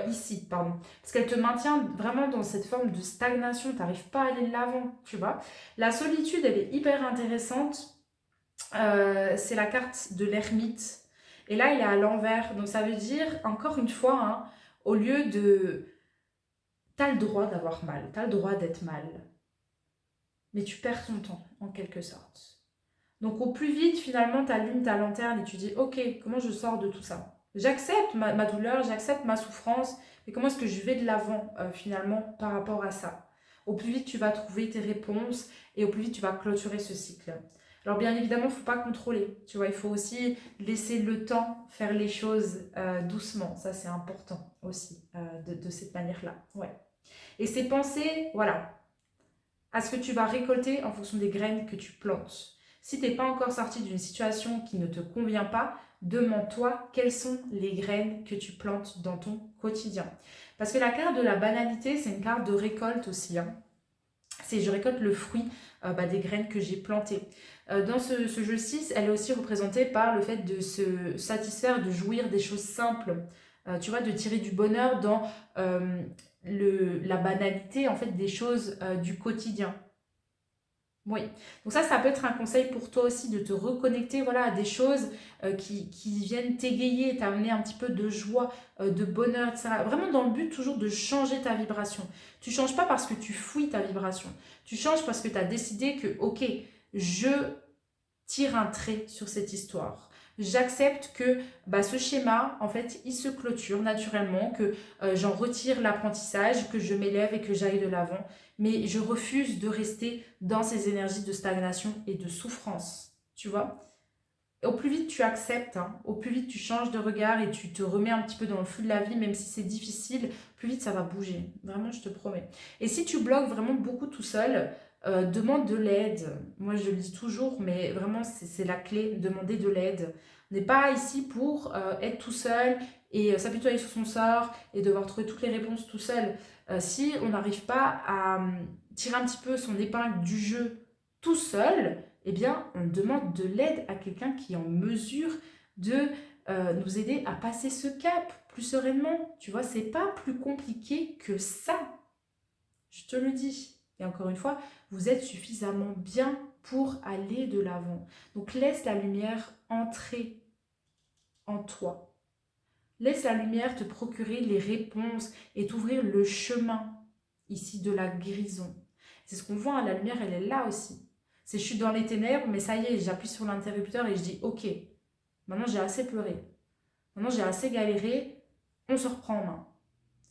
Ici, pardon. Parce qu'elle te maintient vraiment dans cette forme de stagnation, tu n'arrives pas à aller de l'avant, tu vois. La solitude, elle est hyper intéressante. C'est la carte de l'ermite. Et là, il est à l'envers. Donc ça veut dire, encore une fois, hein, au lieu de t'as le droit d'avoir mal, t'as le droit d'être mal, mais tu perds ton temps, en quelque sorte. Donc au plus vite, finalement, tu allumes ta lanterne et tu dis, ok, comment je sors de tout ça? J'accepte ma douleur, j'accepte ma souffrance, mais comment est-ce que je vais de l'avant, finalement, par rapport à ça? Au plus vite, tu vas trouver tes réponses et au plus vite, tu vas clôturer ce cycle. Alors bien évidemment, il ne faut pas contrôler, tu vois, il faut aussi laisser le temps faire les choses doucement. Ça, c'est important aussi, de cette manière-là. Ouais. Et ces pensées, voilà, à ce que tu vas récolter en fonction des graines que tu plantes. Si tu n'es pas encore sorti d'une situation qui ne te convient pas, demande-toi quelles sont les graines que tu plantes dans ton quotidien. Parce que la carte de la banalité, c'est une carte de récolte aussi. Hein. C'est je récolte le fruit des graines que j'ai plantées. Dans ce jeu 6, elle est aussi représentée par le fait de se satisfaire, de jouir des choses simples. Tu vois, de tirer du bonheur dans la banalité en fait des choses du quotidien. Oui, donc ça peut être un conseil pour toi aussi de te reconnecter voilà, à des choses qui viennent t'égayer, t'amener un petit peu de joie, de bonheur, etc. Vraiment dans le but toujours de changer ta vibration. Tu ne changes pas parce que tu fouilles ta vibration. Tu changes parce que tu as décidé que, ok, je tire un trait sur cette histoire. J'accepte que ce schéma, en fait, il se clôture naturellement, que j'en retire l'apprentissage, que je m'élève et que j'aille de l'avant. Mais je refuse de rester dans ces énergies de stagnation et de souffrance. Tu vois? Au plus vite tu acceptes, hein, au plus vite tu changes de regard et tu te remets un petit peu dans le flux de la vie, même si c'est difficile, plus vite ça va bouger. Vraiment, je te promets. Et si tu bloques vraiment beaucoup tout seul, demande de l'aide. Moi, je le dis toujours, mais vraiment, c'est la clé, demander de l'aide. On n'est pas ici pour être tout seul et s'apitoyer sur son sort et devoir trouver toutes les réponses tout seul. Si on n'arrive pas à tirer un petit peu son épingle du jeu tout seul, eh bien, on demande de l'aide à quelqu'un qui est en mesure de nous aider à passer ce cap plus sereinement. Tu vois, c'est pas plus compliqué que ça. Je te le dis. Et encore une fois, vous êtes suffisamment bien pour aller de l'avant. Donc, laisse la lumière entrer en toi. Laisse la lumière te procurer les réponses et t'ouvrir le chemin ici de la guérison. C'est ce qu'on voit, hein, la lumière, elle est là aussi. C'est je suis dans les ténèbres, mais ça y est, j'appuie sur l'interrupteur et je dis ok, maintenant j'ai assez pleuré, maintenant j'ai assez galéré, on se reprend en main.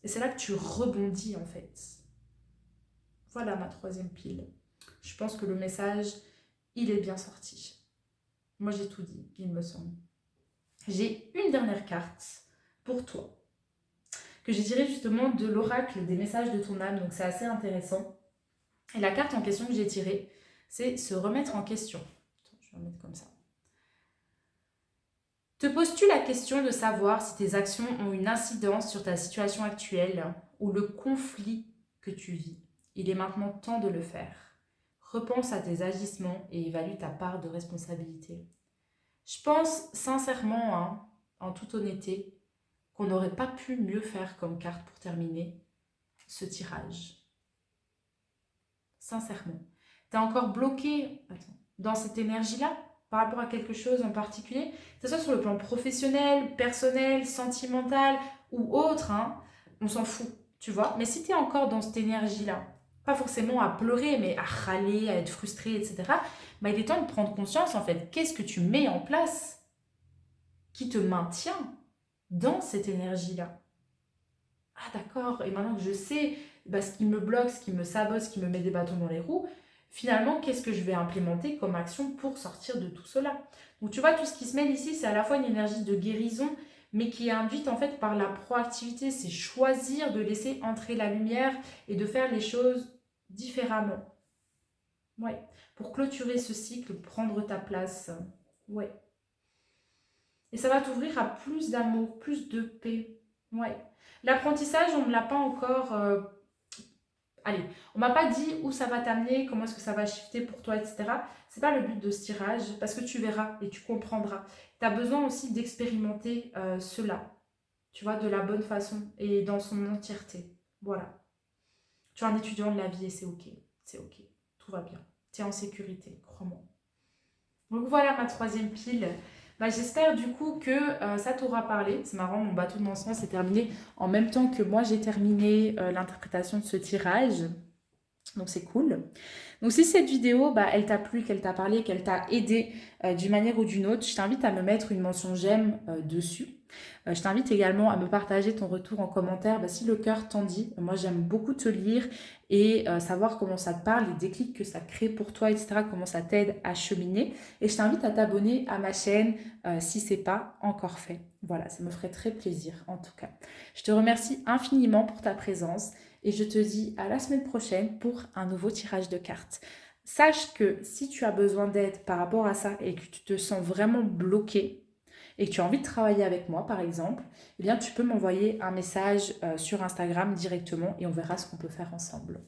Et c'est là que tu rebondis en fait. Voilà ma troisième pile. Je pense que le message, il est bien sorti. Moi j'ai tout dit, il me semble. J'ai une dernière carte pour toi, que j'ai tirée justement de l'oracle des messages de ton âme, donc c'est assez intéressant. Et la carte en question que j'ai tirée, c'est se remettre en question. Attends, je vais remettre comme ça. Te poses-tu la question de savoir si tes actions ont une incidence sur ta situation actuelle ou le conflit que tu vis? Il est maintenant temps de le faire. Repense à tes agissements et évalue ta part de responsabilité. Je pense sincèrement, hein, en toute honnêteté, qu'on n'aurait pas pu mieux faire comme carte pour terminer ce tirage. Sincèrement. Tu es encore bloqué dans cette énergie-là par rapport à quelque chose en particulier, que ce soit sur le plan professionnel, personnel, sentimental ou autre, hein, on s'en fout, tu vois. Mais si tu es encore dans cette énergie-là, pas forcément à pleurer, mais à râler, à être frustré, etc., bah, il est temps de prendre conscience, en fait, qu'est-ce que tu mets en place qui te maintient dans cette énergie-là. Ah d'accord, et maintenant que je sais bah, ce qui me bloque, ce qui me sabote, ce qui me met des bâtons dans les roues, finalement, qu'est-ce que je vais implémenter comme action pour sortir de tout cela? Donc tu vois, tout ce qui se mêle ici, c'est à la fois une énergie de guérison, mais qui est induite en fait par la proactivité. C'est choisir de laisser entrer la lumière et de faire les choses différemment. Ouais. Pour clôturer ce cycle, prendre ta place. Ouais. Et ça va t'ouvrir à plus d'amour, plus de paix. Ouais. L'apprentissage, on ne me l'a pas encore... Allez, on m'a pas dit où ça va t'amener, comment est-ce que ça va shifter pour toi, etc. C'est pas le but de ce tirage, parce que tu verras et tu comprendras. Tu as besoin aussi d'expérimenter cela, tu vois, de la bonne façon et dans son entièreté. Voilà. Tu es un étudiant de la vie et c'est ok. C'est ok. Tout va bien. Tu es en sécurité, crois-moi. Donc voilà ma troisième pile. Bah, j'espère du coup que ça t'aura parlé. C'est marrant, mon bateau de lancement s'est terminé en même temps que moi j'ai terminé l'interprétation de ce tirage. Donc c'est cool. Donc si cette vidéo, bah, elle t'a plu, qu'elle t'a parlé, qu'elle t'a aidé d'une manière ou d'une autre, je t'invite à me mettre une mention j'aime dessus. Je t'invite également à me partager ton retour en commentaire bah, si le cœur t'en dit. Moi j'aime beaucoup te lire et savoir comment ça te parle, les déclics que ça crée pour toi, etc. Comment ça t'aide à cheminer. Et je t'invite à t'abonner à ma chaîne si ce n'est pas encore fait. Voilà, ça me ferait très plaisir en tout cas. Je te remercie infiniment pour ta présence. Et je te dis à la semaine prochaine pour un nouveau tirage de cartes. Sache que si tu as besoin d'aide par rapport à ça et que tu te sens vraiment bloqué et que tu as envie de travailler avec moi par exemple, eh bien tu peux m'envoyer un message sur Instagram directement et on verra ce qu'on peut faire ensemble.